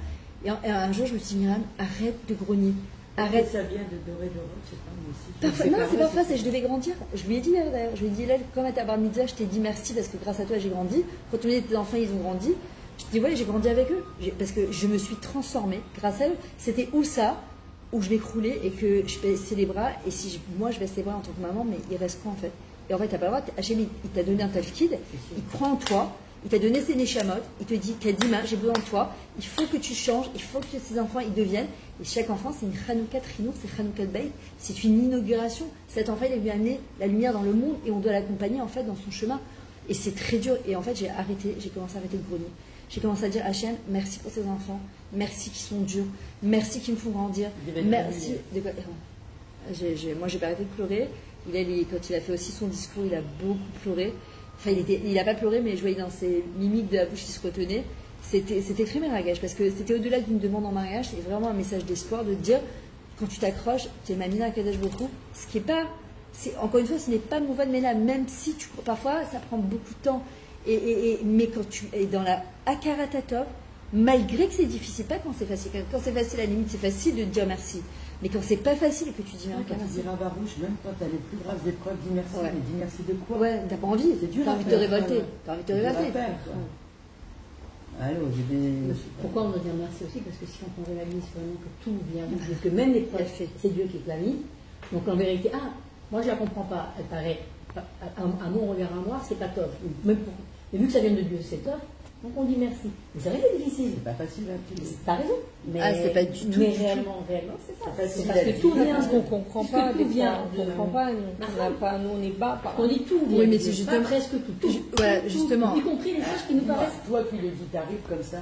Et un jour, je me suis dit, Myriam, arrête de grogner. Arrête. Ça vient de Doré Dorot, c'est pas moi aussi. Parfois, non, c'est parfois, je devais grandir. Je lui ai dit d'ailleurs, je lui ai dit, comme à ta bar mitzvah, je t'ai dit merci parce que grâce à toi j'ai grandi. Quand on est tes enfants, ils ont grandi. Je te dis, ouais, j'ai grandi avec eux. Parce que je me suis transformée grâce à eux. C'était où je vais crouler et que je baisse les bras. Et si moi je baisse les bras en tant que maman, mais il reste quoi en fait? Et en fait, t'as pas le droit. Hachem, il t'a donné un tafkid, il croit en toi. il t'a donné ses neshamot, il te dit, Kadima, j'ai besoin de toi, il faut que tu changes, il faut que ces enfants ils deviennent. Et chaque enfant, c'est une Hanouka Trinour, c'est Hanouka Beit, c'est une inauguration. Cet enfant, il a lui amené la lumière dans le monde et on doit l'accompagner en fait dans son chemin. Et c'est très dur. Et en fait, j'ai commencé à arrêter de grogner. J'ai commencé à dire, Hachem, merci pour ces enfants, merci qu'ils sont durs, merci qu'ils me font grandir, merci. Moi, j'ai pas arrêté de pleurer. Quand il a fait aussi son discours, il a beaucoup pleuré. Enfin, il n'a pas pleuré, mais je voyais dans ses mimiques de la bouche qui se retenaient. C'était très méragage, parce que c'était au-delà d'une demande en mariage, c'est vraiment un message d'espoir de dire, quand tu t'accroches, tu es Mamina à Kadesh Bokhu, ce qui est pas, encore une fois, ce n'est pas mon voix de Mela, même si parfois ça prend beaucoup de temps. Mais quand tu es dans la Akaratatov, malgré que c'est difficile, pas quand c'est facile. Quand c'est facile, à la limite, c'est facile de dire merci. Mais quand c'est pas facile et que tu dis merci. Quand tu dis Ravarouche, même quand tu as les plus graves épreuves, dis merci. Ouais. Mais dis merci de quoi? Ouais, t'as pas envie. C'est dur. T'as envie de te révolter. T'as envie de te révolter. Allô, j'ai des... Pourquoi on doit dire merci aussi? Parce que si on réalise vraiment que tout vient, que même l'épreuve, c'est Dieu qui te l'a mis. Donc en vérité, moi je la comprends pas. Elle paraît, à mon regard à moi, c'est pas top. Mais vu que ça vient de Dieu, c'est top. Donc on dit merci. Mais c'est vrai que c'est difficile. C'est pas facile à appliquer. T'as raison. Mais c'est pas du tout. Mais réellement, c'est ça. C'est parce que tout vient, ce qu'on comprend pas. Des fois, on comprend pas. Nous, on est bas. On dit tout vient. Oui, mais c'est justement presque tout. Voilà, justement. Y compris les choses qui nous paraissent. Toi qui le dis, t'arrives comme ça.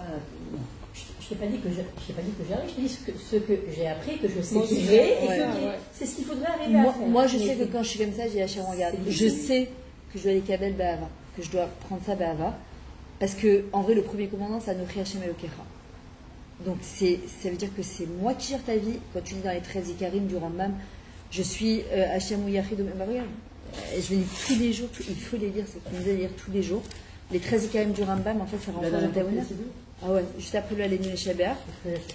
Je t'ai pas dit que j'arrive. Je te dis ce que j'ai appris, que je sais qu'il est, et c'est ce qu'il faudrait arriver à faire. Moi, je sais que quand je suis comme ça, j'ai Hachem, regarde. Je sais que je dois aller Kabel Ba'ava, que je dois prendre ça Ba'ava. Parce que, en vrai, le premier commandant, c'est Anochi Hachem Elokecha. Donc, ça veut dire que c'est moi qui gère ta vie. Quand tu dis dans les 13 Ikarim du Rambam, je suis Hachem ou Yachid, je les lis tous les jours, il faut les lire, c'est qu'on doit les lire tous les jours. Les 13 Ikarim du Rambam, en fait, ça renforce le Taouna. Ah ouais, juste après le Alenu Shaber.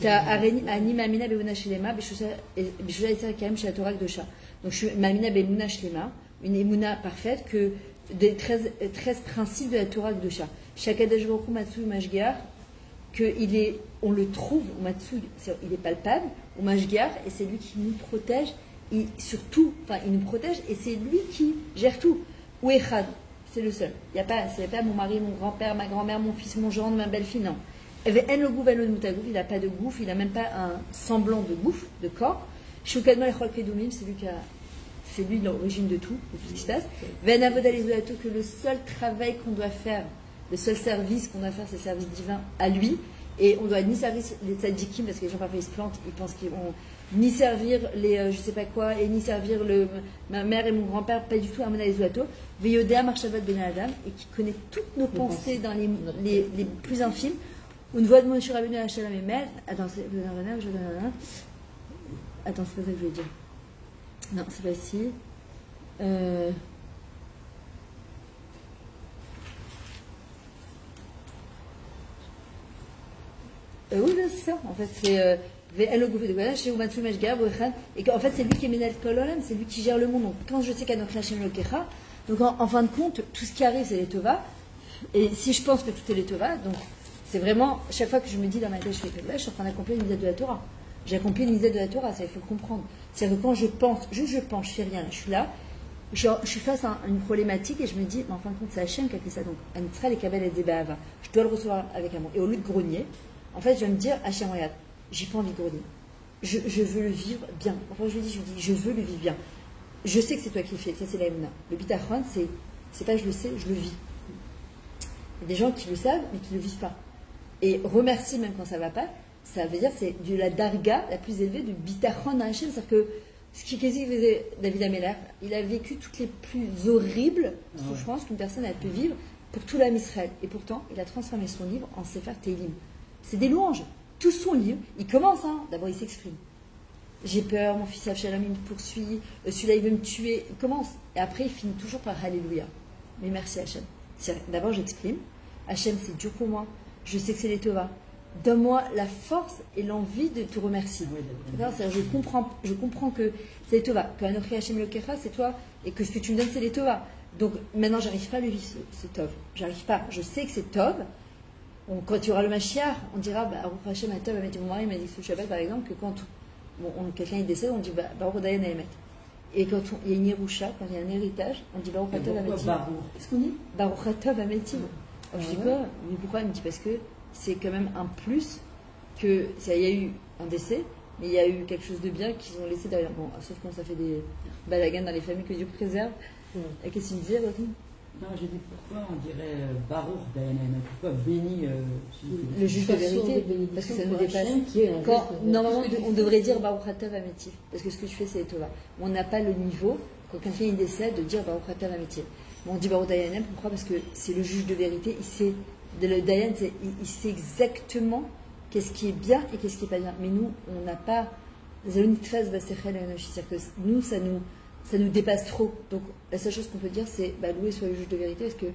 Tu as Ani Mamina Beuna Shlema, Bishuja Ikarim chez la Torah Gdosha. Donc, je suis Mamina Beuna Shlema, une Emouna parfaite, que des 13 principes de la Torah Gdosha. Shakadosh Baruch Hu Matsu Mashgiach, on le trouve, Matsu, il est palpable, au Mashgiach, et c'est lui qui nous protège, il nous protège, et c'est lui qui gère tout. Ou Echad, c'est le seul. C'est pas mon mari, mon grand-père, ma grand-mère, mon fils, mon gendre, ma belle-fille, non. Il n'a pas de gouffre, il n'a même pas un semblant de gouffre, de corps. Shukadma Lechol Kedumim, c'est lui l'origine de tout ce qui se passe. Que le seul travail qu'on doit faire, le seul service qu'on doit faire, c'est le service divin à lui. Et on doit ni servir les tzadikim, parce que les gens parfois ils se plantent, ils pensent qu'ils vont ni servir les je sais pas quoi, et ni servir ma mère et mon grand-père, pas du tout, Amona Ezuato, Veyodea Marshavat Ben Adam, et qui connaît toutes nos pensées dans les plus infimes. Une voix de Moshe Rabbeinu à Shalom Emet. Attends, c'est pas ça que je voulais dire. Non, c'est pas ici. Oui, c'est ça. En fait, c'est et qu'en fait, c'est lui qui est Menel Kololam, c'est lui qui gère le monde. Donc, quand je sais qu'Anoch Hashem Lokecha, donc en fin de compte, tout ce qui arrive, c'est les Tova. Et si je pense que tout est les Tova, donc c'est vraiment, chaque fois que je me dis dans ma tête, je suis en train d'accomplir une misère de la Torah. J'ai accompli une misère de la Torah, ça il faut le comprendre. C'est-à-dire que quand je pense, je fais rien, je suis là, je suis face à une problématique et je me dis, mais en fin de compte, c'est Hachem qui a fait ça. Donc, Anitra les Kabel et Debahava, je dois le recevoir avec amour. Et au lieu de grogner, en fait, je vais me dire, Hachem, regarde, j'ai pas envie de grogner. Je veux le vivre bien. Enfin, je dis, je veux le vivre bien. Je sais que c'est toi qui le fais, ça c'est la Emouna. Le bitachon, c'est pas je le sais, je le vis. Il y a des gens qui le savent, mais qui ne le vivent pas. Et remercie même quand ça va pas, ça veut dire c'est de la darga la plus élevée de bitachon à Hachem. C'est-à-dire que ce qui faisait David Ameller, il a vécu toutes les plus horribles souffrances qu'une personne a pu vivre pour tout l'âme Israël. Et pourtant, il a transformé son livre en Sefer Teilim. C'est des louanges. Tout son livre, il commence, d'abord il s'exprime. J'ai peur, mon fils Avshalom il me poursuit, celui-là il veut me tuer. Il commence. Et après il finit toujours par Alléluia. Mais merci Hachem. D'abord j'exprime. Hachem, c'est dur pour moi. Je sais que c'est les Tova. Donne-moi la force et l'envie de te remercier. Je comprends que c'est les Tova. Que Anochi Hachem Elokecha, c'est toi. Et que ce que tu me donnes, c'est les Tova. Donc maintenant, j'arrive pas à le vivre, ce Tov. J'arrive pas. Je sais que c'est Tov. Quand il y aura le Mashiach, on dira, Baruch Hashem Atov Amet. Mon mari m'a dit ce Shabbat, par exemple, que quand quelqu'un décède, on dit Baruch Dayan Amet. Et quand il y a une Yerusha, quand il y a un héritage, on dit Baruch Atov Amet. Qu'est-ce qu'on dit? Baruch Atov Amet. Alors, je dis quoi? Mais pourquoi? Elle me dit parce que c'est quand même un plus que il y a eu un décès, mais il y a eu quelque chose de bien qu'ils ont laissé derrière. Bon, sauf quand ça fait des balagans dans les familles que Dieu préserve. Et qu'est-ce qu'il me disait, Rotin? Non, j'ai dit pourquoi on dirait Baruch Dayanem, pourquoi béni le juge de vérité, parce que ça nous dépasse. Normalement, on devrait dire Baruch Atav Amétif, parce que ce que tu fais, c'est Tova. On n'a pas le niveau, quand quelqu'un décède, de dire Baruch Atav Amétif. Mais on dit Baruch Dayanem, pourquoi? Parce que c'est le juge de vérité, le Dayan, il sait exactement qu'est-ce qui est bien et qu'est-ce qui n'est pas bien. Mais nous, on n'a pas. C'est-à-dire que nous, ça nous dépasse trop. Donc la seule chose qu'on peut dire, c'est louer soit le juge de vérité, parce que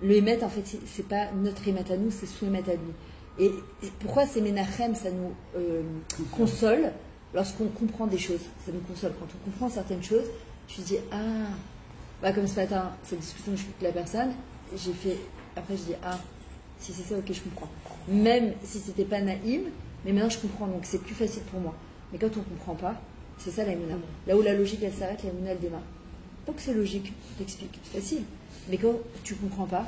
le Hémet, en fait, c'est pas notre Hémet à nous, c'est son Hémet à lui. Et pourquoi c'est Menachem, ça nous console lorsqu'on comprend des choses. Ça nous console. Quand on comprend certaines choses, tu te dis, comme ce matin, cette discussion que je fais avec la personne, après je dis, si c'est ça, ok, je comprends. Même si c'était pas naïm, mais maintenant je comprends, donc c'est plus facile pour moi. Mais quand on comprend pas, c'est ça la Emouna. Là où la logique elle s'arrête, la Emouna elle démarre. Tant que c'est logique, t'expliques, c'est facile. Mais quand tu comprends pas,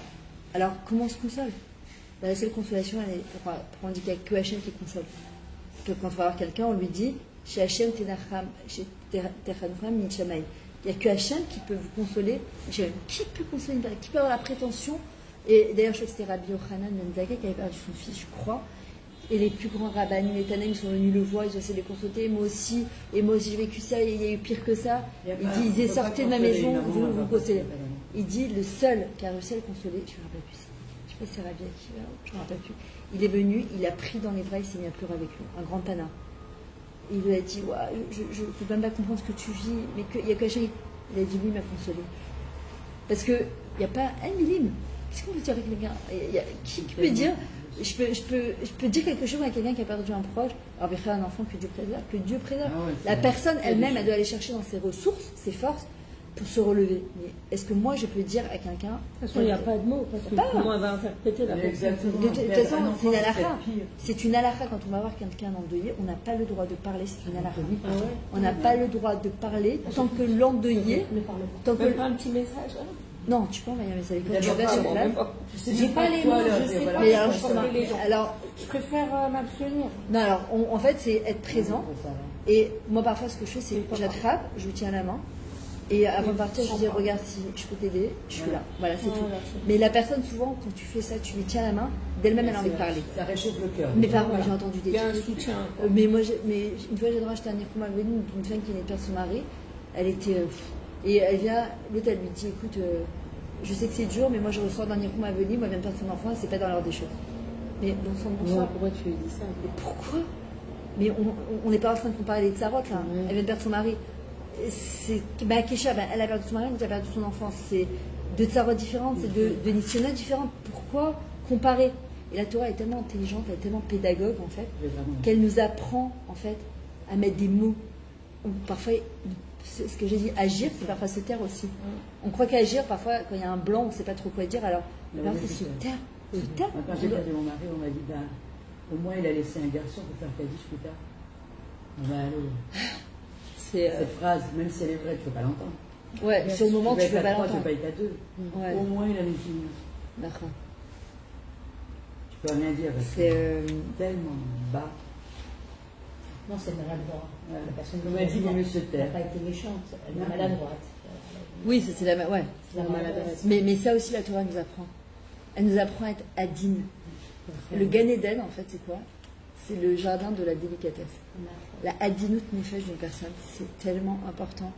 alors comment on se console? La seule consolation, elle est pour indiquer que Hachem qui console. Que quand on va voir quelqu'un, on lui dit chez Hachem Techancham Michamaï. Il n'y a que Hachem qui peut vous consoler. Qui peut consoler une personne? Qui peut avoir la prétention? Et d'ailleurs, je crois que c'était Rabbi Yochanan Ben Zakkai qui avait perdu son fils, je crois. Et les plus grands rabbinim et Tanaïm sont venus le voir, ils ont essayé de les consulter. Moi aussi j'ai vécu ça, et il y a eu pire que ça. Il dit, ils sortez de ma maison, vous consolez. Il dit, le seul qui a réussi à le consoler, je ne me rappelle plus, je ne sais pas si c'est Rabbi Akiva, je ne me rappelle plus. Il est venu, il a pris dans les bras, il s'est mis à pleurer avec lui, un grand tana. Il lui a dit, je ne peux même pas comprendre ce que tu vis, mais il y a que Hachem. Il a dit, lui, il m'a consolé. Parce qu'il n'y a pas un millime. Qu'est-ce qu'on peut dire avec quelqu'un? Qui peut dire? Je peux dire quelque chose à quelqu'un qui a perdu un proche, alors bien un enfant que Dieu préserve. La personne elle-même, elle doit aller chercher dans ses ressources, ses forces, pour se relever. Mais est-ce que moi, je peux dire à quelqu'un... De toute façon, il n'y a pas de mots, parce que comment elle va interpréter la personne? De toute façon, c'est une halakha. C'est une halakha. Quand on va voir quelqu'un endeuillé, on n'a pas le droit de parler, c'est une halakha. On n'a pas le droit de parler tant que l'endeuillé... Même pas un petit message, non, tu peux envoyer un message. Quand tu reviens sur place, j'ai pas les mots, je sais pas. Mais alors, je préfère m'abstenir. Non, alors, en fait, c'est être présent. Et moi, parfois, ce que je fais, c'est j'attrape, je vous tiens la main. Et avant de partir, je dis, regarde, si je peux t'aider, je suis là. Voilà, c'est tout. Mais la personne, souvent, quand tu fais ça, tu lui tiens la main, d'elle-même, elle a envie de parler. Ça réchauffe le cœur. Mes parents, j'ai entendu des trucs. Soutien. Mais une fois, j'ai acheté un Nichoum à Véline, d'une femme qui venait de perdre son mari. Elle était... Et elle vient, l'autre, elle lui dit, écoute, je sais que c'est dur, mais moi je ressors d'un Nichoum à Véline, moi, elle vient de perdre son enfant, et c'est pas dans l'ordre des choses. Mais bonsoir. Pourquoi tu lui dis ça? Mais pourquoi? Mais on n'est pas en train de comparer les tsarotes, là. Elle vient de perdre son mari. Kesha, elle a perdu son mari, elle a perdu son enfant. C'est deux tsarotes différentes, c'est deux nissionnats différents. Pourquoi comparer? Et la Torah est tellement intelligente, elle est tellement pédagogue, en fait, qu'elle nous apprend, en fait, à mettre des mots. Parfois, ce que j'ai dit, agir, c'est parfois se taire aussi. On croit qu'agir, parfois, quand il y a un blanc, on ne sait pas trop quoi dire, alors c'est se taire. Quand j'ai perdu mon mari, on m'a dit, au moins il a laissé un garçon pour faire Kaddish plus tard. On va aller. Cette phrase, même si elle est vraie, tu ne peux pas l'entendre. Ouais, sur le moment, tu ne peux pas l'entendre. Tu ne peux pas être à deux. Ouais. Au moins il a laissé une. D'accord. Tu peux rien dire. C'est tellement bas. Non, c'est maladroit. Ouais. La personne qui m'a dit, vaut mieux se taire. Elle n'a pas été méchante, elle est maladroite. Oui, c'est la maladresse. Mais ça aussi, la Torah nous apprend. Elle nous apprend à être adine. Le Gan Eden, en fait, c'est quoi? C'est le jardin de la délicatesse. La adinout nefesh d'une personne, c'est tellement important.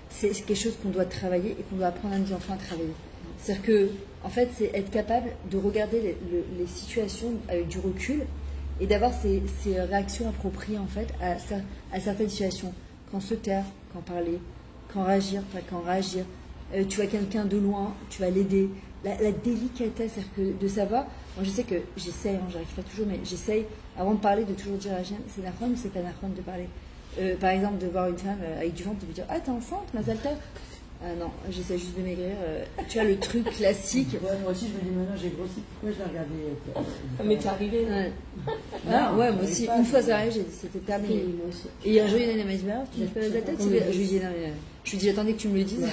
C'est quelque chose qu'on doit travailler et qu'on doit apprendre à nos enfants à travailler. C'est-à-dire que, en fait, c'est être capable de regarder les situations avec du recul et d'avoir ces réactions appropriées, en fait, à certaines situations. Quand se taire, quand parler, quand réagir, pas quand réagir. Tu vois quelqu'un de loin, tu vas l'aider. La délicatesse, c'est-à-dire que de savoir. Moi, je sais que j'essaye, j'arrive pas toujours, mais j'essaye, avant de parler, de toujours dire à la chienne, c'est nachon ou c'est pas nachon de parler. Par exemple, de voir une femme avec du ventre, de lui dire, ah, t'es enceinte, Mazal Tov. Ah non, j'essaie juste de maigrir. Tu vois, le truc classique. Ouais, moi aussi, je me dis maintenant, j'ai grossi. Pourquoi je l'ai regardé Mais t'es arrivé. Ah, ouais, moi aussi. Une fois ça arrive, j'ai dit c'était terminé. Et un jour, il y a une amie tu lèves pas la tête. Je lui dis non, mais. Je lui dis attendez que tu me le dises.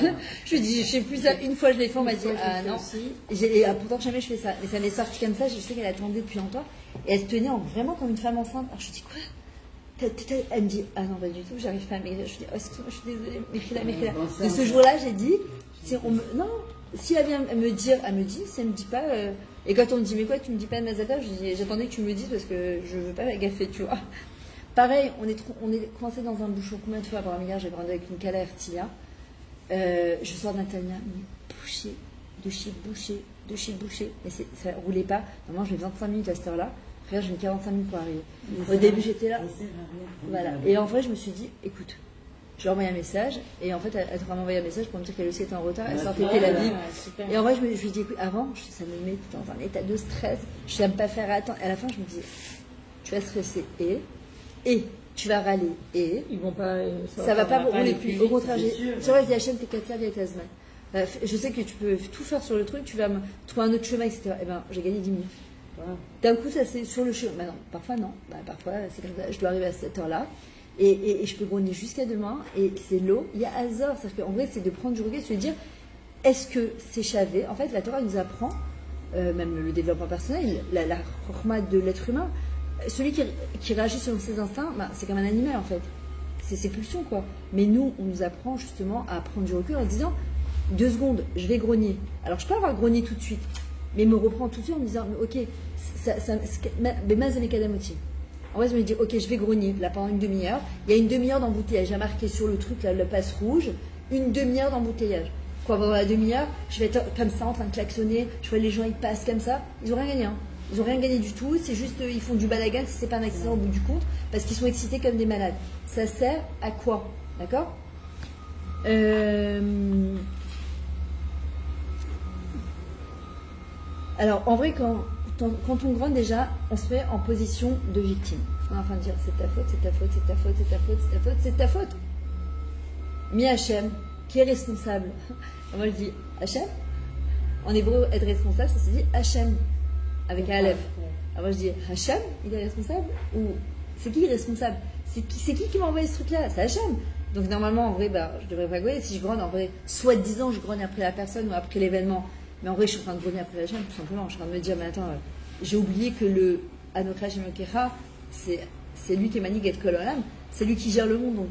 Je lui dis je sais plus ça. Une fois je l'ai fait, on m'a dit ah non. Et pourtant jamais je fais ça. Mais ça m'est sorti comme ça. Je sais qu'elle attendait depuis longtemps et elle se tenait vraiment comme une femme enceinte. Alors je lui dis quoi? Elle me dit ah non pas du tout, j'arrive pas à maigrir. Je lui dis oh excuse-moi, je suis désolée, Mérila. De ce jour-là j'ai dit non, si elle vient me dire, elle me dit, si elle me dit pas et quand on me dit mais quoi tu me dis pas de Mazaka, je dis j'attendais que tu me le dises parce que je veux pas la gaffer, tu vois. Pareil, on est coincé dans un bouchon. Combien de fois par milliard j'ai grandi avec une cala Ertilia. Je sors de Natania, mais bouché, de chez bouché. Mais ça roulait pas. Normalement, je mets 25 minutes à cette heure-là. Après, je mets 45 minutes pour arriver. Au début, j'étais là. Voilà. Et en vrai, je me suis dit, écoute, je lui ai envoyé un message. Et en fait, elle m'a envoyé un message pour me dire qu'elle aussi était en retard. Elle sortait Tel Aviv. Et en vrai, je lui ai dit, écoute, avant, ça me met dans un état de stress. Je n'aime pas faire attendre. Et à la fin, je me dis, tu vas stresser et tu vas râler et ils vont pas ça va pas rouler plus. Au contraire, sur la HM t'es 4 salles et je sais que tu peux tout faire sur le truc, tu vas me trouver un autre chemin, etc. Et ben j'ai gagné 10 minutes. D'un coup ça c'est sur le chemin. Bah non, parfois non. Parfois c'est comme ça, je dois arriver à cette heure-là et je peux grogner jusqu'à demain et c'est l'eau. Il y a hasard, c'est-à-dire qu'en vrai c'est de prendre du recul et se dire est-ce que c'est chavé? En fait la Torah nous apprend, même le développement personnel, la chorma de l'être humain. Celui qui réagit selon ses instincts, c'est comme un animal en fait. C'est ses pulsions quoi. Mais nous, on nous apprend justement à prendre du recul en se disant 2 secondes, je vais grogner. Alors je peux avoir grogné tout de suite, mais me reprendre tout de suite en me disant ok, mais mazanekadamoti. En vrai, je me dis ok, je vais grogner là pendant une demi-heure. Il y a une demi-heure d'embouteillage. J'ai marqué sur le truc là, le passe rouge, une demi-heure d'embouteillage. Quoi, pendant la demi-heure, je vais être comme ça en train de klaxonner. Je vois les gens ils passent comme ça, ils ont rien gagné. Hein. Ils n'ont rien gagné du tout, c'est juste ils font du balagan si c'est pas un accident au bout du compte, parce qu'ils sont excités comme des malades. Ça sert à quoi? D'accord? Alors en vrai, quand on grogne déjà, on se met en position de victime. On est en train de dire c'est ta faute, c'est ta faute, c'est ta faute, c'est ta faute, c'est ta faute, c'est ta faute. Mi Hachem, qui est responsable? Moi je dis Hachem. En hébreu, être responsable, ça se dit Hachem. Avec un Aleph. Alors je dis, Hachem, il est responsable? Ou c'est qui est responsable? C'est qui m'a envoyé ce truc-là? C'est Hachem. Donc normalement, en vrai, je devrais pas grogner. Si je grogne, en vrai, soit disant je grogne après la personne ou après l'événement. Mais en vrai, je suis en train de grogner après Hachem, tout simplement. Je suis en train de me dire, mais attends, j'ai oublié que le Anoka Hachem Yokecha, c'est lui qui est Manig et Kololam, c'est lui qui gère le monde. Donc,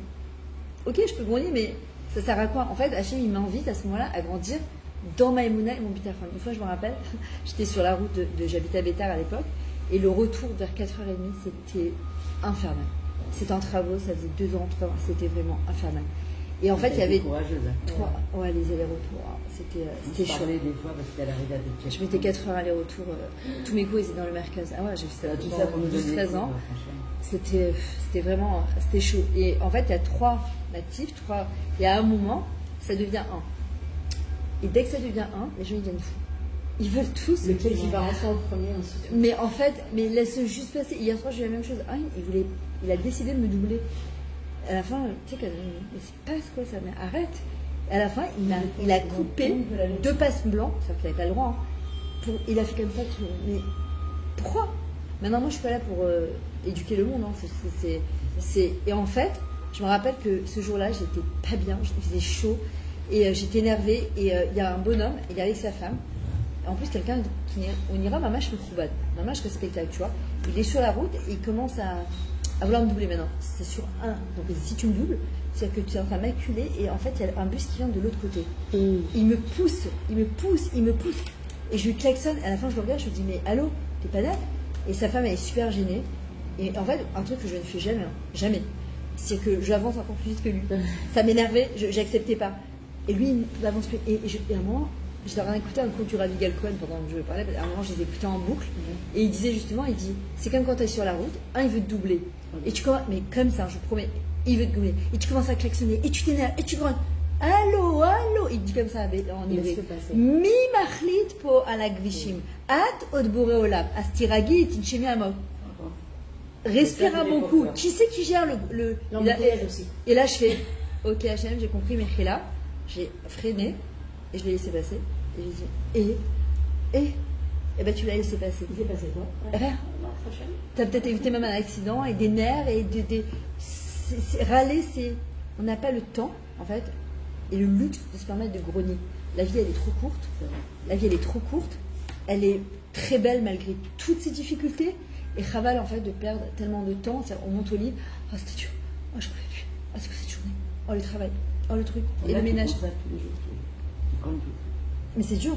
ok, je peux grogner, mais ça sert à quoi? En fait, Hachem, il m'invite à ce moment-là à grandir dans ma émouna et mon bitachon. Une fois, je me rappelle, j'étais sur la route j'habitais à Bétar à l'époque, et le retour vers 4h30, c'était infernal. C'était en travaux, ça faisait 2 ans, 3 ans, c'était vraiment infernal. Et en fait, il y avait 3... Ouais, les allers-retours, c'était chaud. Des fois parce qu'elle arrivait à des... Je mettais 4 heures aller-retour, tous mes cours étaient dans le mercaz. Ah ouais, j'ai fait ça tout ça pendant 12-13 ans. C'était vraiment, c'était chaud. Et en fait, il y a 3 natifs, il y a un moment, ça devient 1. Et dès que ça devient 1, les gens ils deviennent fous. Ils veulent tous. Lequel qui va rentrer en premier ensuite. Mais en fait, laisse juste passer. Hier soir, j'ai eu la même chose. Il a décidé de me doubler. À la fin, tu sais, mais c'est pas quoi ça, mais arrête. Et à la fin, il a coupé 2 passes blancs, c'est-à-dire qu'il n'avait pas le droit. Il a fait comme ça. Mais pourquoi? Maintenant, moi, je suis pas là pour éduquer le monde. Hein. Et en fait, je me rappelle que ce jour-là, j'étais pas bien, il faisait chaud. Et j'étais énervée, et il y a un bonhomme, il est avec sa femme, en plus quelqu'un qui on ira mamash mekhoubad, mamash respectable, tu vois. Il est sur la route et il commence à vouloir me doubler maintenant. C'est sur 1, donc si tu me doubles, c'est-à-dire que tu es en train de m'acculer et en fait il y a un bus qui vient de l'autre côté. Il me pousse, et je lui klaxonne, à la fin je le regarde, je lui dis mais allô, t'es pas là? Et sa femme elle est super gênée, et en fait un truc que je ne fais jamais, jamais, c'est que j'avance encore plus vite que lui. Ça m'énervait, j'acceptais pas. Et lui, il avance plus. Et à un moment, j'étais en train d'écouter un cours du Ravi Galcoen pendant que je parlais. À un moment, je les écoutais en boucle. Et il disait justement, c'est comme quand tu es sur la route, il veut te doubler. Et tu commences, mais comme ça, je vous promets, il veut te doubler. Et tu commences à klaxonner, et tu t'énerves, et tu grognes. Allô, allô. Il dit comme ça en hébreu. Mi machlit po ala gvishim. At od bore olam. Astiragi tinchemi amok. Respire un bon coup. Qui c'est qui gère le l'embouteillage aussi. Et là, je fais, ok, HM, j'ai compris, Mechila. j'ai freiné et je l'ai laissé passer. Et j'ai dit, et ben tu l'as laissé passer. Il s'est passé quoi? Rien. Tu as peut-être évité même un accident et des nerfs et râler, on n'a pas le temps, en fait, et le luxe de se permettre de grogner. La vie, elle est trop courte. La vie, elle est trop courte. Elle est très belle malgré toutes ces difficultés. Et Chaval, en fait, de perdre tellement de temps. On monte au lit. Oh, c'était dur. Oh, j'en peux plus. Oh, c'est quoi cette journée? Oh, le travail. Oh, le truc. Et le ménage. Mais c'est dur.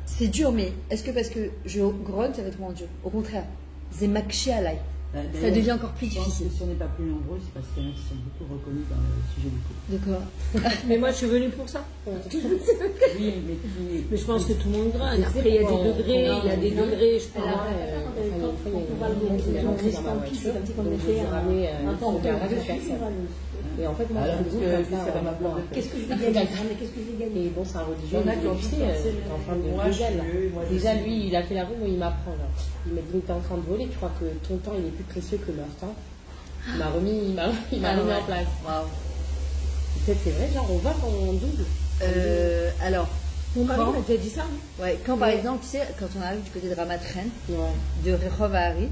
C'est dur, mais est-ce que parce que je grogne, ça va être moins dur? Au contraire, c'est makché à l'ail. Ça devient encore plus difficile. Si on n'est pas plus nombreux, c'est parce qu'il y en a qui sont beaucoup reconnus dans le sujet du couple. D'accord. Mais moi, je suis venue pour ça. Oui, mais je pense que tout le monde grogne. Après, il y a des degrés, je pense. Et en fait, moi, je me dis comme ça. Qu'est-ce que je vais gagner? Et bon, c'est un religieux. Tu sais, t'es en train de gagner. Déjà, lui, il a fait la roue, moi, il m'apprend. Il m'a dit, t'es en train de voler, tu crois que ton temps, il est plus précieux que leur temps. Il m'a remis en place. Waouh. Peut-être c'est vrai, genre, on va quand on double. Alors. Mon mari m'a déjà dit ça. Ouais, quand par exemple, tu sais, quand on arrive du côté de Ramatren, de Rehov à Hari,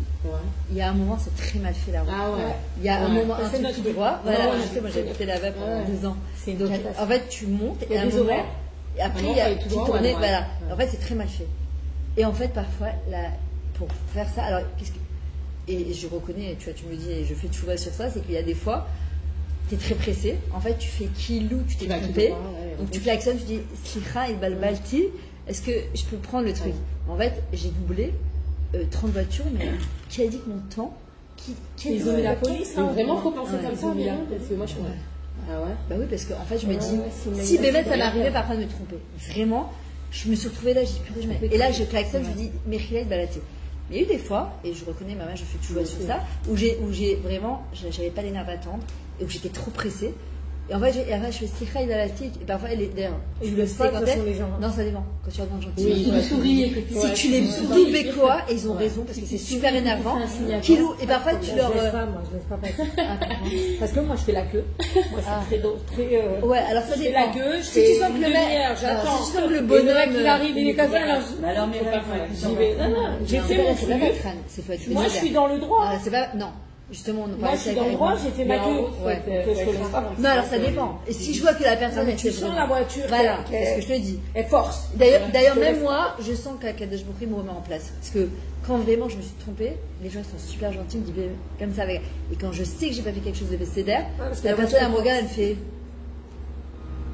il y a un moment, c'est très mal fait la route. Ah ouais. Il y a un moment, un truc tout droit. Voilà, je sais, moi j'ai habité là-bas pendant 2 ans. C'est donc, en fait, tu montes et à un moment, et après il y a tout tourné. Voilà. En fait, c'est très mal fait. Et en fait, parfois, pour faire ça, alors, et je reconnais, tu vois, tu me dis, et je fais tout sur ça, c'est qu'il y a des fois, tu es très pressé. En fait, tu fais kilou, tu t'es trompé. Donc tu klaxonnes, tu dis Slicha et Balbalti, est-ce que je peux prendre le truc? En fait, j'ai doublé 30 voitures, mais qui a dit que mon temps Ils ont mis la police, hein. Vraiment, il faut penser comme ça, parce que moi je suis. Ah ouais? Bah oui, parce qu'en fait, je me dis, si Bémet, ça m'arrivait parfois de me tromper. Vraiment, je me suis retrouvée là, j'ai dit purée, et là, je klaxonne, je dis Mechila et Balati. Mais il y a eu des fois, et je reconnais, maman, je fais toujours sur ça, où j'ai vraiment, j'avais pas les nerfs à attendre, et où j'étais trop pressée. Et en fait, je fais Slicha et Balati, et parfois, d'ailleurs, je le sais quand les gens. Non, ça dépend. Quand tu regardes gentil. Oui, tu souris. Si tu les doubles quoi, et ils ont raison, parce que c'est super énervant. Kilou, et parfois, tu leur. Je laisse pas passer. Parce que moi, je fais la queue. Moi, c'est très. Ouais, alors ça dépend. La queue, si tu sens que le mec. J'attends. Si tu sens que le bonhomme. Il arrive, il est comme ça. Alors, mais j'y vais. Non, j'ai fait mon flux. Moi, je suis dans le droit. C'est pas. Non. Justement, moi je suis dans le droit, j'ai fait ma queue. Non, alors ça dépend. Et si je vois que la personne est tu sens la voiture, voilà, c'est ce que je te dis. Elle force. D'ailleurs, même moi, je sens qu'Akadosh Baruch Hu me remet en place. Parce que quand vraiment je me suis trompée, les gens sont super gentils, ils me disent comme ça. Et quand je sais que j'ai pas fait quelque chose de bécédaire, la personne elle me regarde, elle me fait.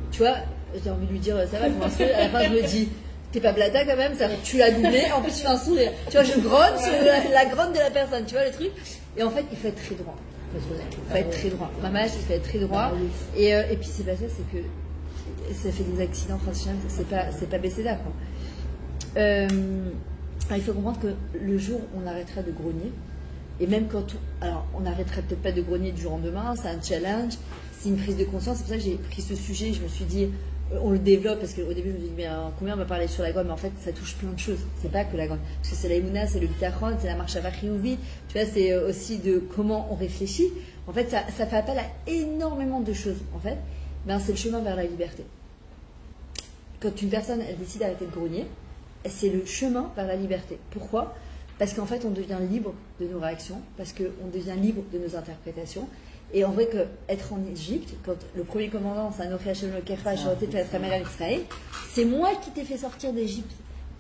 Tu vois, j'ai envie de lui dire ça va, je à la fin je me dis. T'es pas blata quand même, ça, tu l'as doublé, en plus tu fais un sourire. Tu vois, je grogne sur la grogne de la personne, tu vois le truc. Et en fait, il faut être très droit. Il faut être très droit. Maman, il faut être très droit. Et puis c'est pas ça, c'est que ça fait des accidents, franchement, c'est pas baissé là, quoi. Il faut comprendre que le jour où on arrêtera de grogner, et même quand alors on n'arrêtera peut-être pas de grogner du jour au lendemain, c'est un challenge, c'est une prise de conscience. C'est pour ça que j'ai pris ce sujet, je me suis dit on le développe, parce qu'au début je me suis dit mais combien on va parler sur la grogne, mais en fait ça touche plein de choses, c'est pas que la grogne, parce que c'est la Emouna, c'est le bitachon, c'est la marche à Vachriouvi, tu vois, c'est aussi de comment on réfléchit. En fait ça fait appel à énormément de choses, en fait, ben, c'est le chemin vers la liberté. Quand une personne elle décide d'arrêter de grogner, c'est le chemin vers la liberté. Pourquoi? Parce qu'en fait on devient libre de nos réactions, parce qu'on devient libre de nos interprétations. Et en vrai, être en Égypte, quand le premier commandant, c'est Anochi Hashem Elokecha, Shoroti Tfilat Kamera Israël, c'est moi qui t'ai fait sortir d'Égypte,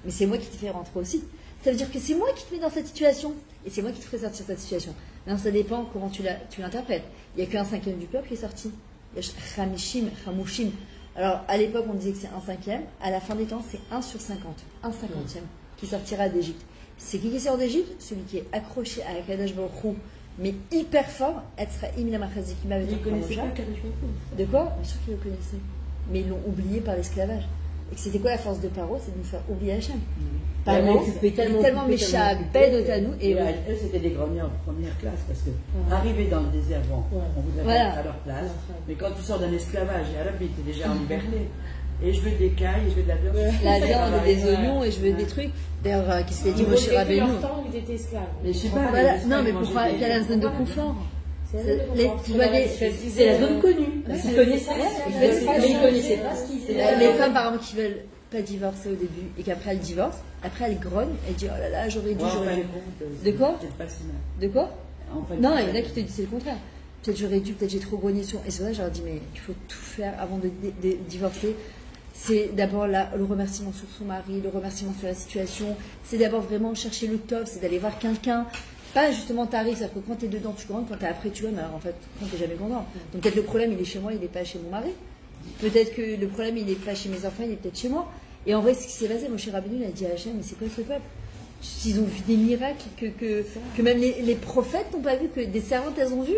mais c'est moi qui t'ai fait rentrer aussi. Ça veut dire que c'est moi qui te mets dans cette situation, et c'est moi qui te ferai sortir de cette situation. Maintenant, ça dépend comment tu l'interprètes. Il n'y a qu'un cinquième du peuple qui est sorti. Il y a Chamishim, Chamushim. Alors, à l'époque, on disait que c'est un cinquième. À la fin des temps, c'est 1 sur 50. Un cinquantième qui sortira d'Égypte. C'est qui sort d'Égypte? Celui qui est accroché à Akadosh Baruch Hu, mais hyper fort. Ils connaissaient pas Akadosh Baruch Hu. De quoi? Bien sûr qu'ils le connaissaient. Mais ils l'ont oublié par l'esclavage. Et que c'était quoi la force de Paro? C'est de nous faire oublier Hachem. Paro, tellement méchant, paix d'Otanou. Et eux, c'était des grognards de première classe, parce que arriver dans le désert, bon, on vous avait à leur place. Mais quand tu sors d'un esclavage, et à la vie, tu es déjà en liberté. Et je veux des cailles, et je veux de la viande. La viande, des oignons, et je veux des trucs. D'ailleurs, qu'est-ce qu'il a dit Moshe Rabbeinu? Ils étaient esclaves. Mais je sais pas. Voilà. Non, mais pourquoi? C'est la zone de confort. C'est la zone connue. Ils connaissaient, mais ils connaissaient pas ce qu'ils faisaient. Les femmes, par exemple, qui veulent pas divorcer au début et qu'après elles divorcent, après elles grognent, elles disent oh là là, j'aurais dû. De quoi? De quoi? Non, il y en a qui te disent c'est le contraire. Peut-être j'aurais dû, peut-être j'ai trop grogné sur. Et c'est vrai, je leur dis mais il faut tout faire avant de divorcer. C'est d'abord le remerciement sur son mari, le remerciement sur la situation. C'est d'abord vraiment chercher le top, c'est d'aller voir quelqu'un. Pas justement tarif, c'est-à-dire que quand t'es dedans, tu grondes, quand t'es après, tu grondes, alors en fait, quand t'es jamais content. Donc peut-être le problème, il est chez moi, il n'est pas chez mon mari. Peut-être que le problème, il n'est pas chez mes enfants, il est peut-être chez moi. Et en vrai, ce qui s'est passé, mon cher Rabbeinu, il a dit à Hachem, mais c'est quoi ce peuple? Ils ont vu des miracles que même les prophètes n'ont pas vu, que des servantes, elles ont vu.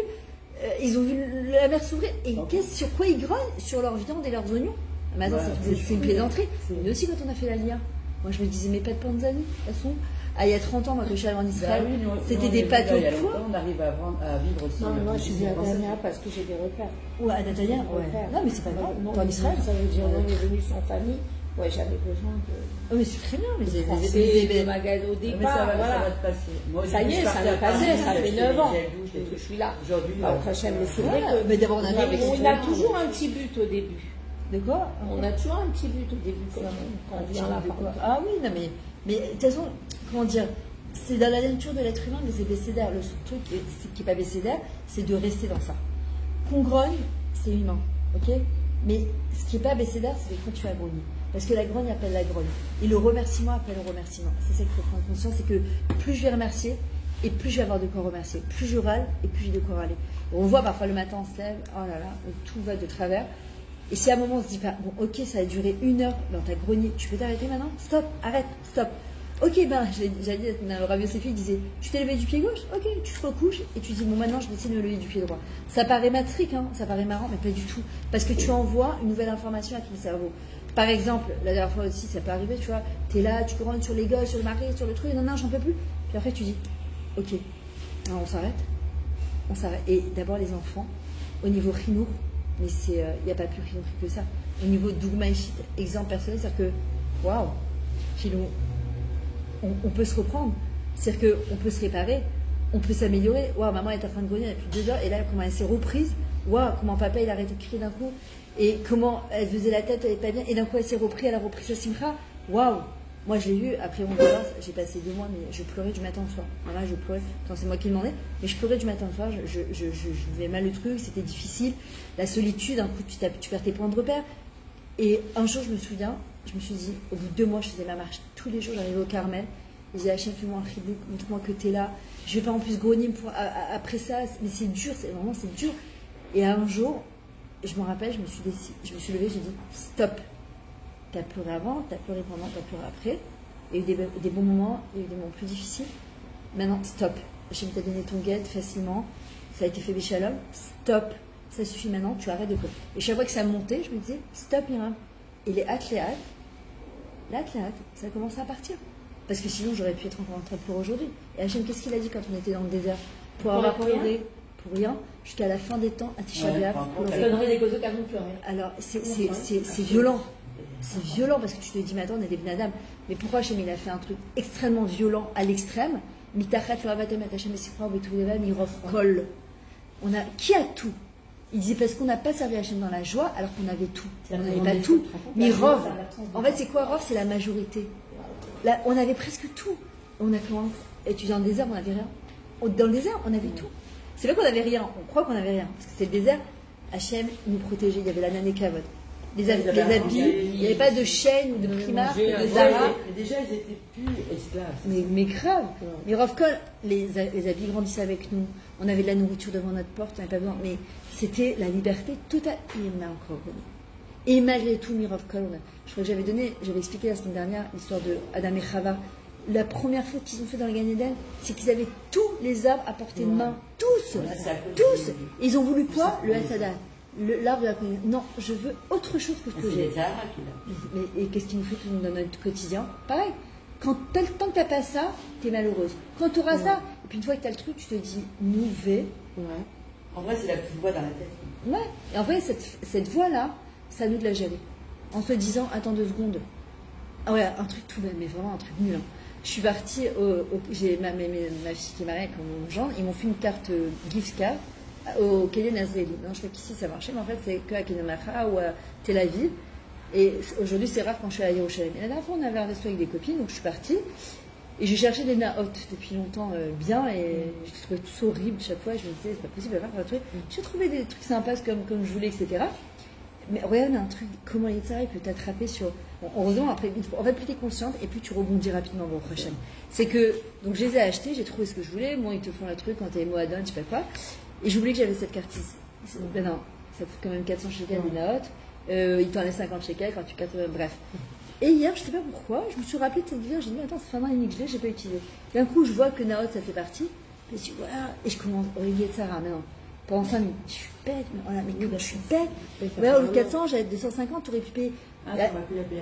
Ils ont vu la mer s'ouvrir. Et sur quoi ils grognent? Sur leur viande et leurs oignons. Mais attends, c'est une plaisanterie. Mais aussi, quand on a fait la Lia, moi je me disais, mes pâtes panzani, elles sont. Ah, il y a 30 ans, moi, que je suis allée en Israël, c'était des pâtes au poids. On arrive à vivre aussi. Non, mais moi, je suis à Natania parce que j'ai des repères. Ouais, à Natania, ouais. Non, mais c'est pas grave. Non, en Israël, ça veut dire on est venu sans famille. Ouais, j'avais besoin de. Oh, mais c'est très bien. Mais des magasins au départ. Mais ça voilà. va te passer. Moi, ça y est, ça va passer. Ça fait 9 ans que je suis là. Aujourd'hui, après, mais c'est vrai que. Mais d'abord, on a toujours un petit but au début. De quoi? On a toujours un petit but au début quand on vient là. Ah oui, non, mais de toute façon, comment dire? C'est dans la nature de l'être humain, mais c'est bécédaire. Le truc qui n'est pas bécédaire, c'est de rester dans ça. Qu'on grogne, c'est humain, ok? Mais ce qui n'est pas bécédaire, c'est de continuer à grogner. Parce que la grogne appelle la grogne. Et le remerciement appelle le remerciement. C'est ça qu'il faut prendre conscience, c'est que plus je vais remercier, et plus je vais avoir de quoi remercier. Plus je râle, et plus j'ai de quoi râler. On voit parfois le matin, on se lève, oh là là, tout va de travers. Et si à un moment on se dit pas, bon ok, ça a duré 1 heure dans ta grogné, tu peux t'arrêter maintenant? Stop, arrête, stop. Ok, ben, j'allais dire, le Rabbi Yossefi disait, tu t'es levé du pied gauche? Ok, tu te recouches et tu dis, bon, maintenant, je décide de me lever du pied droit. Ça paraît matrique, hein, ça paraît marrant, mais pas du tout. Parce que tu envoies une nouvelle information à ton cerveau. Par exemple, la dernière fois aussi, ça peut arriver, tu vois, t'es là, tu grondes sur les gosses, sur le mari, sur le truc, non, j'en peux plus. Puis après, tu dis, ok, alors on s'arrête. Et d'abord, les enfants, au niveau chinour, mais il n'y a pas plus chinour que ça. Au niveau dougmaïchit, exemple personnel, c'est-à-dire que, waouh, on peut se reprendre, c'est-à-dire qu'on peut se réparer, on peut s'améliorer. Waouh, maman est en train de grogner depuis 2 heures, et là, comment elle s'est reprise. Waouh, comment papa il a arrêté de crier d'un coup, et comment elle faisait la tête, elle n'est pas bien, et d'un coup elle s'est reprise, elle a repris sa simcha. Waouh, moi je l'ai eu, après mon divorce, j'ai passé 2 mois, mais je pleurais du matin au soir. Voilà, je pleurais, c'est moi qui le demandais, mais je pleurais du matin au soir, je vivais mal le truc, c'était difficile, la solitude, un coup tu perds tes points de repère. Et un jour, je me souviens, je me suis dit, au bout de 2 mois, je faisais ma marche tous les jours, j'arrivais au Carmel. Je disais, Hachem, fais-moi un chibouk, montre-moi que t'es là. Je vais pas en plus grogner après ça, mais c'est dur, c'est dur. Et un jour, je me rappelle, je me suis levée, j'ai dit, stop. T'as pleuré avant, t'as pleuré pendant, t'as pleuré après. Il y a eu des bons moments, il y a eu des moments plus difficiles. Maintenant, stop. Hachem t'a donné ton guette facilement, ça a été fait Béchalom, stop. Ça suffit maintenant, tu arrêtes de pleurer. Et chaque fois que ça montait, je me disais, stop Myriam. Et les hâtes, ça commençait à partir. Parce que sinon, j'aurais pu être encore en train de pleurer aujourd'hui. Et Hachem, qu'est-ce qu'il a dit quand on était dans le désert? Pour avoir pleuré, pour rien, jusqu'à la fin des temps, à Tisha B'Av. On donnerait des causes d'occasion de pleurer. Alors, c'est violent. C'est violent parce que tu te dis, mais attends, on est des benadam. Mais pourquoi Hachem, il a fait un truc extrêmement violent à l'extrême? Mitachat le ravatem Hachem et Sifra Betoueva Mirov Kol. Qui a tout? Il disait parce qu'on n'a pas servi Hachem dans la joie alors qu'on avait tout. On n'avait pas tout. Mais Rov, en fait, c'est quoi Rov? C'est la majorité. Là, on avait presque tout. On a comment étudié dans le désert, on n'avait rien. Dans le désert, on avait tout. C'est vrai qu'on n'avait rien. On croit qu'on n'avait rien. Parce que c'était le désert. Hachem nous protégeait. Il y avait la nané Kavod. Les habits, il n'y avait pas de chaîne ou de primar, de Zara. Mais déjà, ils étaient plus esclaves. Mais grave. Mais Rovkol, les habits grandissaient avec nous. On avait de la nourriture devant notre porte, on n'avait pas besoin. Mais c'était la liberté totale. Et on a encore connu. Et malgré tout, Mirovkol, je crois que j'avais expliqué la semaine dernière l'histoire de Adam et Chava. La première faute qu'ils ont fait dans le Gan Eden, c'est qu'ils avaient tous les arbres à portée de main. Tous. Ils ont voulu quoi? Le Hasadat. L'arbre de la connaissance. Non, je veux autre chose que ce que j'ai. Et qu'est-ce qui nous fait dans notre quotidien? Pareil. Tant que tu n'as pas ça, tu es malheureuse. Quand tu auras ça, et puis une fois que tu as le truc, tu te dis, nous vais. En vrai, c'est la petite voix dans la tête. Ouais. Et en vrai, cette voix-là, c'est à nous de la gérer. En se disant, attends 2 secondes. Ah ouais, un truc tout bête, mais vraiment un truc nul. Hein. Je suis partie, j'ai ma fille qui est mariée avec mon gendre, ils m'ont fait une carte gift card au Kéli Nazreli. Non, je crois qu'ici ça marchait, mais en fait, c'est qu'à Kenamacha ou à Tel Aviv. Et aujourd'hui, c'est rare quand je suis à Yerushalayim. Et la dernière fois, on avait un resto avec des copines, donc je suis partie. Et j'ai cherché des naots depuis longtemps bien, et je trouvais tout horrible chaque fois. Je me disais, c'est pas possible d'avoir un truc. J'ai trouvé des trucs sympas comme je voulais, etc. Mais regarde un truc, comment il peut t'attraper sur. Bon, heureusement, après, en fait, plus tu es consciente et plus tu rebondis rapidement au prochain. C'est que, donc je les ai achetés, j'ai trouvé ce que je voulais. Bon, ils te font le truc quand t'es Moadon, je sais pas quoi. Et j'oubliais que j'avais cette carte ici. Ben non, ça coûte quand même 400 shekels des naots. Ils t'en laissent 50 shekels quand tu 80, bref. Et hier, je sais pas pourquoi, je me suis rappelé de cette vidéo, j'ai dit, attends, ça fait un an et demi que je l'ai, j'ai pas utilisé. D'un coup, je vois que Naot, ça fait partie. Et je dis, voilà, et je commence, Olivier de Sarah, mais non. Pendant 5 minutes, je suis bête, mais voilà, mais je suis bête. Ouais, au lieu de 400, j'avais 250, tu aurais pu payer.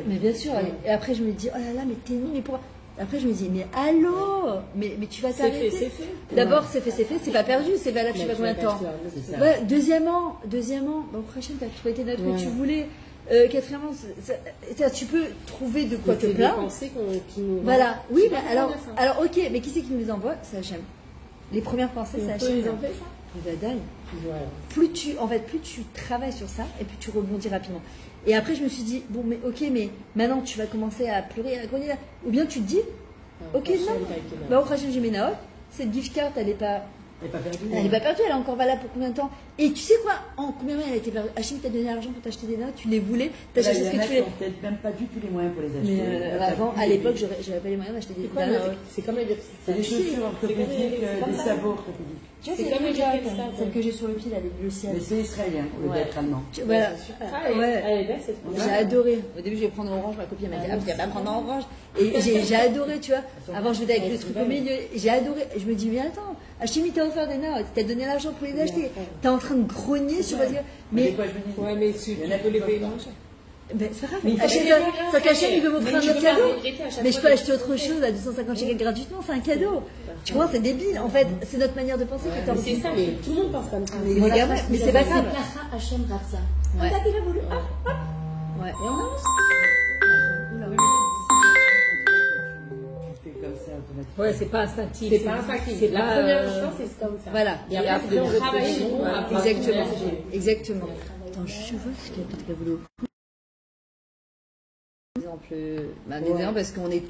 Mais bien sûr, et après, je me dis, oh là là, mais t'es nul, mais pourquoi? Après, je me dis, mais allô, mais tu vas t'arrêter. C'est fait. D'abord, c'est fait, c'est pas perdu, c'est valable, je sais pas combien de temps. Ouais, deuxièmement, bon, prochaine, t'as trouvé tes notes que tu voulais. Quatrièmement, tu peux trouver de quoi te plaindre. Voilà, oui, mais alors ok, mais qui c'est qui nous les envoie? C'est Hachem. Les premières pensées, c'est Hachem. Ils ont fait ça. Plus tu travailles sur ça, et plus tu rebondis rapidement. Et après, je me suis dit, bon, mais ok, mais maintenant tu vas commencer à pleurer, à grogner. Ou bien tu te dis, ok, non, bah au Hachem, j'ai mes naots, cette gift card, elle n'est pas perdue. Elle est encore valable pour combien de temps? Et tu sais quoi? En combien de temps elle a été perdue? Hachem t'a donné l'argent pour t'acheter des notes, tu les voulais, t'as acheté ce que tu voulais. Peut-être même pas du tout les moyens pour les acheter. Mais avant, à l'époque, j'avais pas les moyens d'acheter des notes. C'est comme les C'est des chaussures orthopédiques, des sabots orthopédiques. Tu vois, c'est comme les celle que j'ai sur le pied avec le ciel. Mais c'est israélien, au lieu d'être allemand. Voilà. Ouais. J'ai adoré. Au début, je vais prendre orange, ma copine m'a dit, tu vas pas prendre orange. Et j'ai adoré, tu vois. Avant, je venais avec le truc au milieu. J'ai adoré. Je me dis, mais attends, Hachimi t'a offert des notes, t'as donné l'argent pour les acheter. T'es en train de grogner sur votre. Mais mais tu peux les payer moins cher. Ben, c'est pas grave. Ça qu'Hachem, il veut m'offrir un autre cadeau. Mais je peux acheter autre chose à 250 shekels gratuitement, c'est un cadeau. Tu vois, c'est débile. En fait, c'est notre manière de penser. C'est ça, mais tout le monde pense comme ça. Mais c'est pas grave. C'est Hachem Ratsa. Ouais. Il a voulu. Ouais. Et on avance. Ouais, c'est pas instinctif. C'est pas instinctif. La première chose, c'est comme ça. Voilà. Et après, on travaille. Exactement. Attends, je vois ce qu'il y a peut-être qu'à voulu. Par exemple, parce qu'on est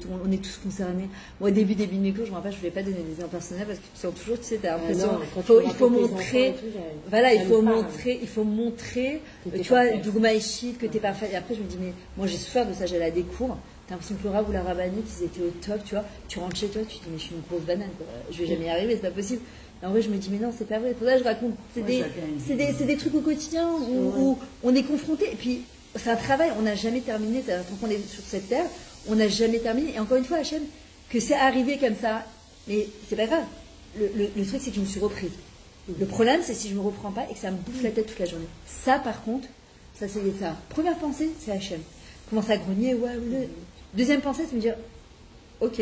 tous concernés. Moi, au début des Bineko, je me rappelle, je ne voulais pas donner des exemples personnels parce que tu sens toujours, tu sais, tu as l'impression. Il faut montrer. Voilà, il faut montrer. Tu vois, Dougma Ishit, que tu es parfait. Et après, je me dis, mais moi, j'ai souffert de ça, j'allais à des cours. T'as l'impression que le Rav ou la rabbinite, ils étaient au top, tu vois. Tu rentres chez toi, tu te dis, mais je suis une grosse banane, quoi. Je vais jamais y arriver, c'est pas possible. Et en vrai, je me dis, mais non, c'est pas vrai. Pour ça, je raconte. C'est des trucs au quotidien où on est confronté. Et puis, c'est un travail, on n'a jamais terminé. Tant qu'on est sur cette terre, on n'a jamais terminé. Et encore une fois, Hachem, que c'est arrivé comme ça, mais c'est pas grave. Le truc, c'est que je me suis reprise. Le problème, c'est si je me reprends pas et que ça me bouffe la tête toute la journée. Ça, par contre, ça, c'est ça. Première pensée, c'est Hachem. Commence à grogner, ouais. Deuxième pensée, c'est me dire, ok,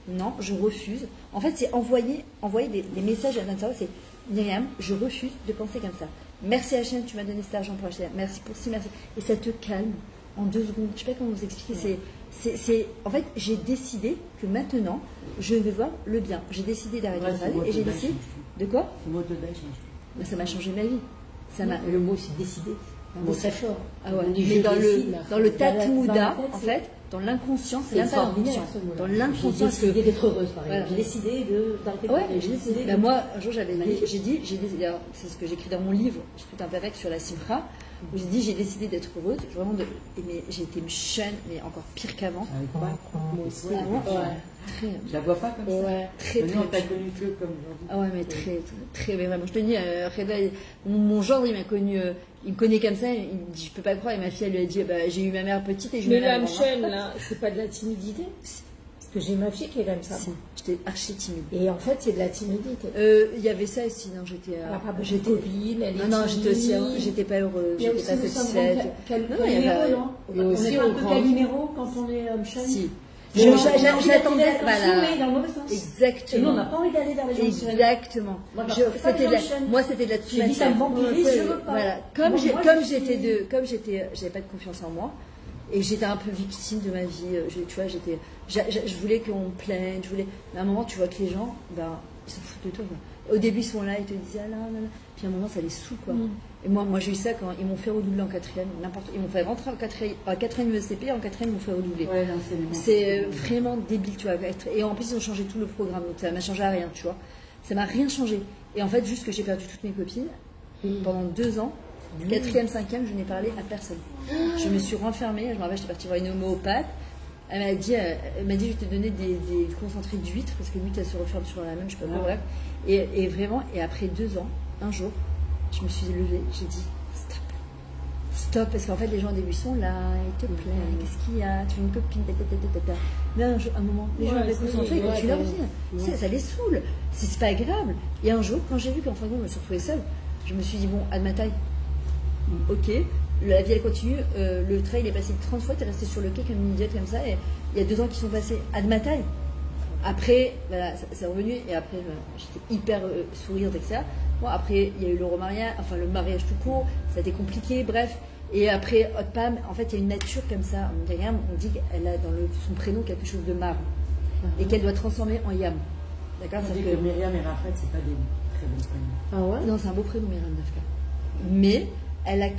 non, je refuse. En fait, c'est envoyer des messages à l'intérieur, c'est Myriam, je refuse de penser comme ça. Merci Hachem, tu m'as donné cet argent pour acheter. Merci pour ci, merci. Et ça te calme en 2 secondes. Je ne sais pas comment vous expliquer. En fait, j'ai décidé que maintenant, je vais voir le bien. J'ai décidé d'arrêter de râler et j'ai décidé. De quoi? Ça m'a changé ma vie. Le mot, c'est décider. Un mot très fort. Ah ouais. Mais dans le Tatmouda, en fait, dans l'inconscient, c'est même pas l'inconscient. Dans l'inconscient, j'ai décidé d'être heureuse, par exemple. J'ai décidé d'arrêter de râler. J'ai décidé. Moi, un jour, j'ai dit, c'est ce que j'écris dans mon livre, je peux t'imperfect sur la Simcha, où j'ai dit, j'ai décidé d'être heureuse, vraiment mais j'ai été jeune, mais encore pire qu'avant. Moi aussi. Très. Je la vois pas comme ça. Ouais, très. On t'a connu que comme aujourd'hui. Ah ouais, mais très, mais vraiment. Je te dis, Reda, mon genre, il m'a connu, il me connaît comme ça. Il me dit, je peux pas croire. Et ma fille, elle lui a dit, j'ai eu ma mère petite et je me l'âme chaîne là, c'est pas de la timidité. Parce que j'ai ma fille qui est comme ça. J'étais archi timide. Et en fait, c'est de la timidité. Il y avait ça aussi. Non, j'étais. J'étais copine. Non, j'étais aussi. J'étais pas heureuse. J'étais pas satisfaite. On est un peu Calimero quand on est homme chaîne. Si. J'attendais dans le mauvais sens. Exactement. Et nous, on n'a pas envie d'aller vers les gens. Exactement. Moi, c'était de la J'ai dit, ça me vampirise, je veux pas. Voilà. Comme j'avais pas de confiance en moi, et j'étais un peu victime de ma vie. Tu vois, je voulais qu'on me plaigne, mais à un moment, tu vois que les gens, ils s'en foutent de toi. Au début, ils sont là, ils te disent ah là, là, là. Puis à un moment, ça les saoule, quoi. Et moi j'ai eu ça quand ils m'ont fait redoubler en 4e, ils m'ont fait rentrer en 4e ESCP, en 4e, ils m'ont fait redoubler. Ouais, c'est vraiment débile, tu vois. Et en plus, ils ont changé tout le programme, donc ça m'a changé à rien, tu vois. Ça m'a rien changé. Et en fait, juste que j'ai perdu toutes mes copines pendant 2 ans. 4e, 5e, je n'ai parlé à personne. Je me suis renfermée, je me rappelle, j'étais partie voir une homéopathe. Elle m'a dit, je vais te donner des concentrés d'huîtres, parce que l'huître, elle se referme sur la même, je sais pas quoi, bref. Et vraiment, et après 2 ans, un jour, je me suis levée, j'ai dit, stop, parce qu'en fait, les gens au début sont là, ils te plaît, qu'est-ce qu'il y a, tu veux une copine, mais un moment, les gens avaient concentré, quand tu leur dis, ça les saoule, c'est pas agréable. Et un jour, quand j'ai vu qu'en fin de compte, je me suis retrouvée seule, je me suis dit, bon, à de ma taille, ok, la vie elle continue, le trail est passé 30 fois, t'es resté sur le quai comme une idiote comme ça, et il y a 2 ans qui sont passés à de ma taille. Après, voilà, c'est revenu, et après, j'étais hyper souriante, etc. Bon, après, il y a eu le remariage, enfin le mariage tout court, ça a été compliqué, bref. Et après, Hot Pam, en fait, il y a une nature comme ça. On dit qu'elle a dans son prénom quelque chose de marre, et qu'elle doit transformer en Yam. D'accord. On dit que Myriam et Rafet, c'est pas des très bons prénoms. Ah ouais. Non, c'est un beau prénom, Myriam Nafka. Mais elle a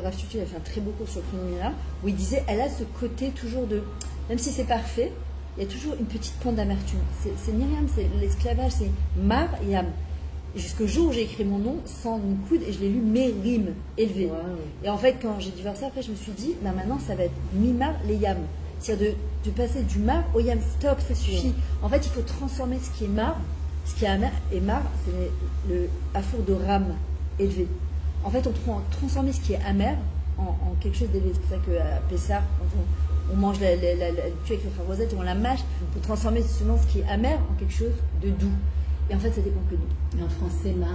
Raf Tutu a fait un très beau cours sur le prénom Myriam, où il disait, elle a ce côté toujours de, même si c'est parfait, il y a toujours une petite pointe d'amertume. C'est Myriam, c'est l'esclavage, c'est Mar Yam. Jusqu'au jour où j'ai écrit mon nom sans une coude et je l'ai lu Mérim, élevé. Wow. Et en fait, quand j'ai divorcé, après, je me suis dit, ben maintenant, ça va être Mimar les Yam. C'est-à-dire de passer du Mar au Yam. Stop, ça suffit. En fait, il faut transformer ce qui est Mar, ce qui est amer. Et Mar, c'est le afour de Ram, élevé. En fait, on transformer ce qui est amer en quelque chose d'élevé. C'est pour ça qu'à Pessar, quand on mange la tue avec le frère Rosette et on la mâche, pour transformer justement ce qui est amer en quelque chose de doux. Et en fait, ça dépend que nous. Et en français, marre.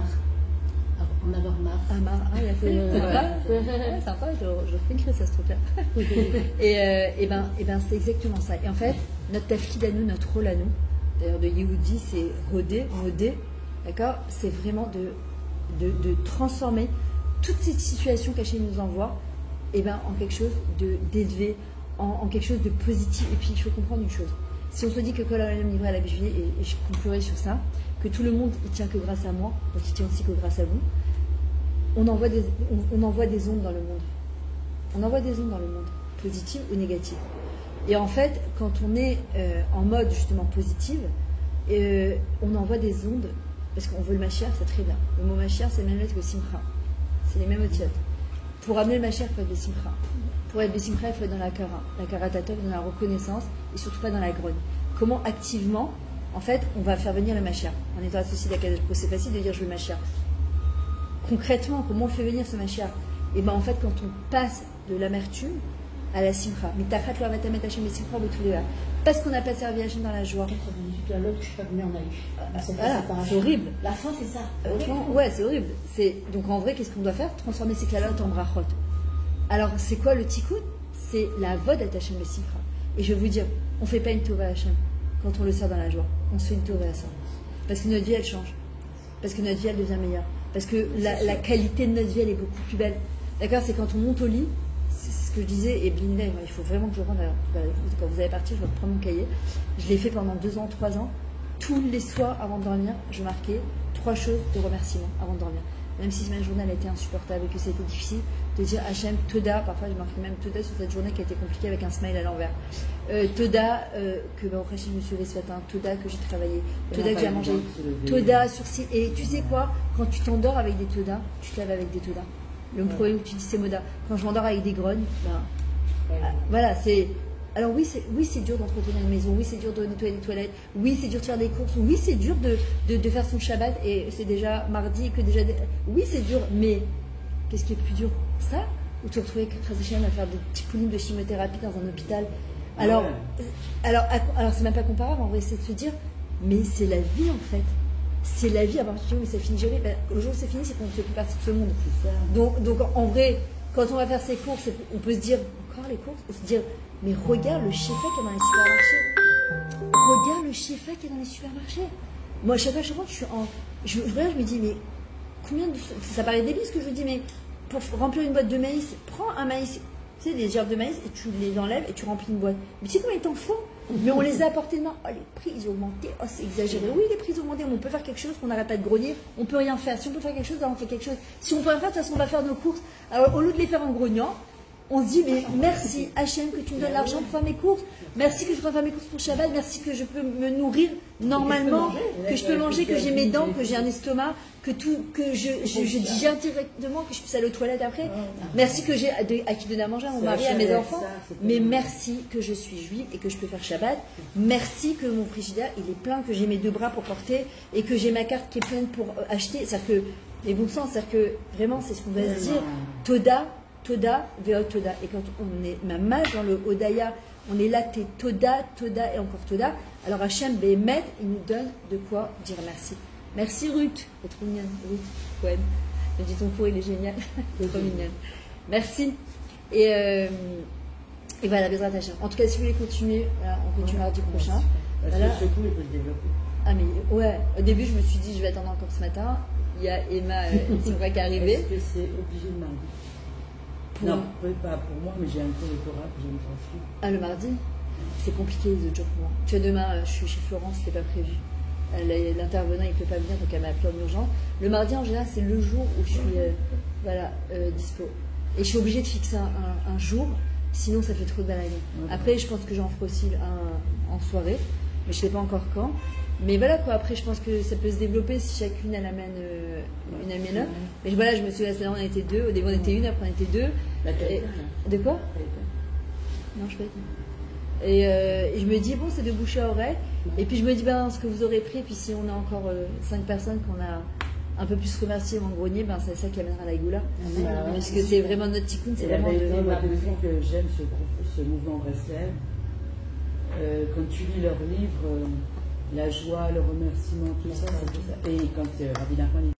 En avoir marre. Ah, marre. Ah, il a fait. Sympa, je fais écrire ça, ce truc-là. et ben, c'est exactement ça. Et en fait, notre tafkid à nous, notre rôle à nous, d'ailleurs, de Yehudi, c'est rodé, modé, d'accord. C'est vraiment de transformer toutes ces situations qu'Hachem nous envoie, et ben, en quelque chose d'élevé, en quelque chose de positif. Et puis, il faut comprendre une chose. Si on se dit que Kol Haolam Nivra la Bishvi, et je conclurai sur ça, que tout le monde il tient que grâce à moi, donc il tient aussi que grâce à vous, on envoie des ondes dans le monde. On envoie des ondes dans le monde, positives ou négatives. Et en fait, quand on est en mode justement positive, on envoie des ondes, parce qu'on veut le Mashiach, c'est très bien. Le mot Mashiach, c'est le même lettre que Simcha. C'est les mêmes otiotes. Pour amener le Mashiach, il faut être de Simcha. Pour être de Simcha, il faut être dans la Kara. La Kara Tatov, dans la reconnaissance, et surtout pas dans la grogne. Comment activement, en fait, on va faire venir le Mashiach en étant associé d'Akadosh Baruch Hu. C'est facile de dire je veux le Mashiach. Concrètement, comment on fait venir ce Mashiach? Et bien en fait, quand on passe de l'amertume à la Simcha, parce qu'on n'a pas servi Hachem dans la joie. La l'autre, je suis pas venue en Aïe. Voilà, c'est horrible. La fin, c'est ça. Ouais, c'est horrible. Donc en vrai, qu'est-ce qu'on doit faire? Transformer ces clalotes en brachot. Alors, c'est quoi le tikkun? C'est la vod à Hachem le Simcha. Et je vais vous dire, on ne fait pas une tova à Hachem quand on le sert dans la joie. On se fait une tova à ça. Parce que notre vie, elle change. Parce que notre vie, elle devient meilleure. Parce que la qualité de notre vie, elle est beaucoup plus belle. D'accord? C'est quand on monte au lit, c'est ce que je disais, et Blinda, il faut vraiment que je rentre. Quand vous allez partir, je vais reprendre mon cahier. Je l'ai fait pendant 2 ans, 3 ans. Tous les soirs, avant de dormir, je marquais 3 choses de remerciement avant de dormir. Même si ma journée elle a été insupportable et que c'était difficile, de dire Hachem, Toda, parfois je marquais même Toda sur cette journée qui a été compliquée avec un smile à l'envers. Toda, que Baruch Hashem, je me suis levée ce matin, Toda, que j'ai travaillé, Toda, que j'ai mangé, Toda, sursis. Et tu sais quoi, quand tu t'endors avec des Toda, tu te lèves avec des Toda. Le premier où tu dis c'est Moda. Quand je m'endors avec des grognes, voilà, c'est. Alors oui, c'est dur d'entretenir une maison, oui, c'est dur de nettoyer les toilettes, oui, c'est dur de faire des courses, oui, c'est dur de faire son Shabbat, et c'est déjà mardi, que déjà... Oui, c'est dur, mais qu'est-ce qui est plus dur? Ça? Ou te retrouver à faire des petits poulines de chimiothérapie dans un hôpital? Alors c'est même pas comparable, en vrai, c'est de se dire, mais c'est la vie, en fait. C'est la vie, à partir du moment où ça finit jamais. Le jour où c'est fini, c'est qu'on ne fait plus partie de ce monde. Donc, en vrai, quand on va faire ses courses, on peut se dire, encore les courses, on peut se dire... Mais regarde le chiffre qu'il y a dans les supermarchés. Regarde le chiffre qu'il y a dans les supermarchés. Moi, chaque fois, je regarde, je me dis, mais combien de... Ça paraît débile ce que je vous dis, mais pour remplir une boîte de maïs, prends un maïs, tu sais, des gerbes de maïs, et tu les enlèves et tu remplis une boîte. Mais tu sais combien il t'en faut? Mais on les a à portée de main. Oh, les prix, ils ont augmenté. Oh, c'est exagéré. Oui, les prix ont augmenté. On peut faire quelque chose, qu'on n'arrête pas de grogner. On peut rien faire. Si on peut faire quelque chose, alors on fait quelque chose. Si on peut rien faire, de toute façon, on va faire nos courses. Alors, au lieu de les faire en grognant, on se dit, mais merci H&M que tu me donnes l'argent pour faire mes courses. Merci que je peux faire mes courses pour Shabbat. Merci que je peux me nourrir normalement, que je peux manger, que j'ai mes dents, que j'ai un estomac, que je digère directement, que je puisse aller aux toilettes après. Merci que j'ai à qui donner à manger, à mon mari, à mes enfants. Mais merci que je suis juive et que je peux faire Shabbat. Merci que mon frigidaire, il est plein, que j'ai mes 2 bras pour porter et que j'ai ma carte qui est pleine pour acheter. C'est-à-dire que, les bons sens, c'est-à-dire que vraiment, c'est ce qu'on va se dire. Toda, Veot Toda. Et quand on est ma mage dans le Odaya, on est là, t'es Toda et encore Toda. Alors Hachem Béhémet, il nous donne de quoi dire merci. Merci Ruth. Elle est trop mignonne, Ruth Cohen. Me dit ton cours, il est génial. Elle est trop mignonne. Merci. Et voilà, Bezrat Hachem. En tout cas, si vous voulez continuer, voilà, on continue mardi prochain. Voilà. Ce cours, il peut se développer. Ah mais ouais, au début, je me suis dit, je vais attendre encore ce matin. Il y a Emma Simra qui est arrivée. Est-ce que c'est obligé le mardi? Non, pas pour moi, mais j'ai un cours de Torah que j'ai me transmis. Ah, le mardi? C'est compliqué les autres jours pour moi. Tu vois, demain, je suis chez Florence, c'était pas prévu. L'intervenant, il peut pas venir, donc elle m'a appelé en urgence. Le mardi, en général, c'est le jour où je suis dispo. Et je suis obligée de fixer un jour, sinon ça fait trop de balades. Après, je pense que j'en ferai aussi en soirée, mais je sais pas encore quand. Mais voilà quoi, après je pense que ça peut se développer si chacune elle amène une amène. Mais voilà, je me souviens, là on était 2, au début on était 1, après on était 2. De quoi? Non, je sais pas. Et je me dis, bon, c'est de bouche à oreille. Et puis je me dis, ben, ce que vous aurez pris, puis si on a encore 5 personnes qu'on a un peu plus remerciées ou en grenier, ben, c'est ça qui amènera la goula. Parce que c'est vraiment notre tikkun, c'est vraiment de. Que j'aime ce mouvement Breslev. Quand tu lis leurs livres, la joie, le remerciement, tout ça, c'est tout ça. Et quand Rabbi Nachman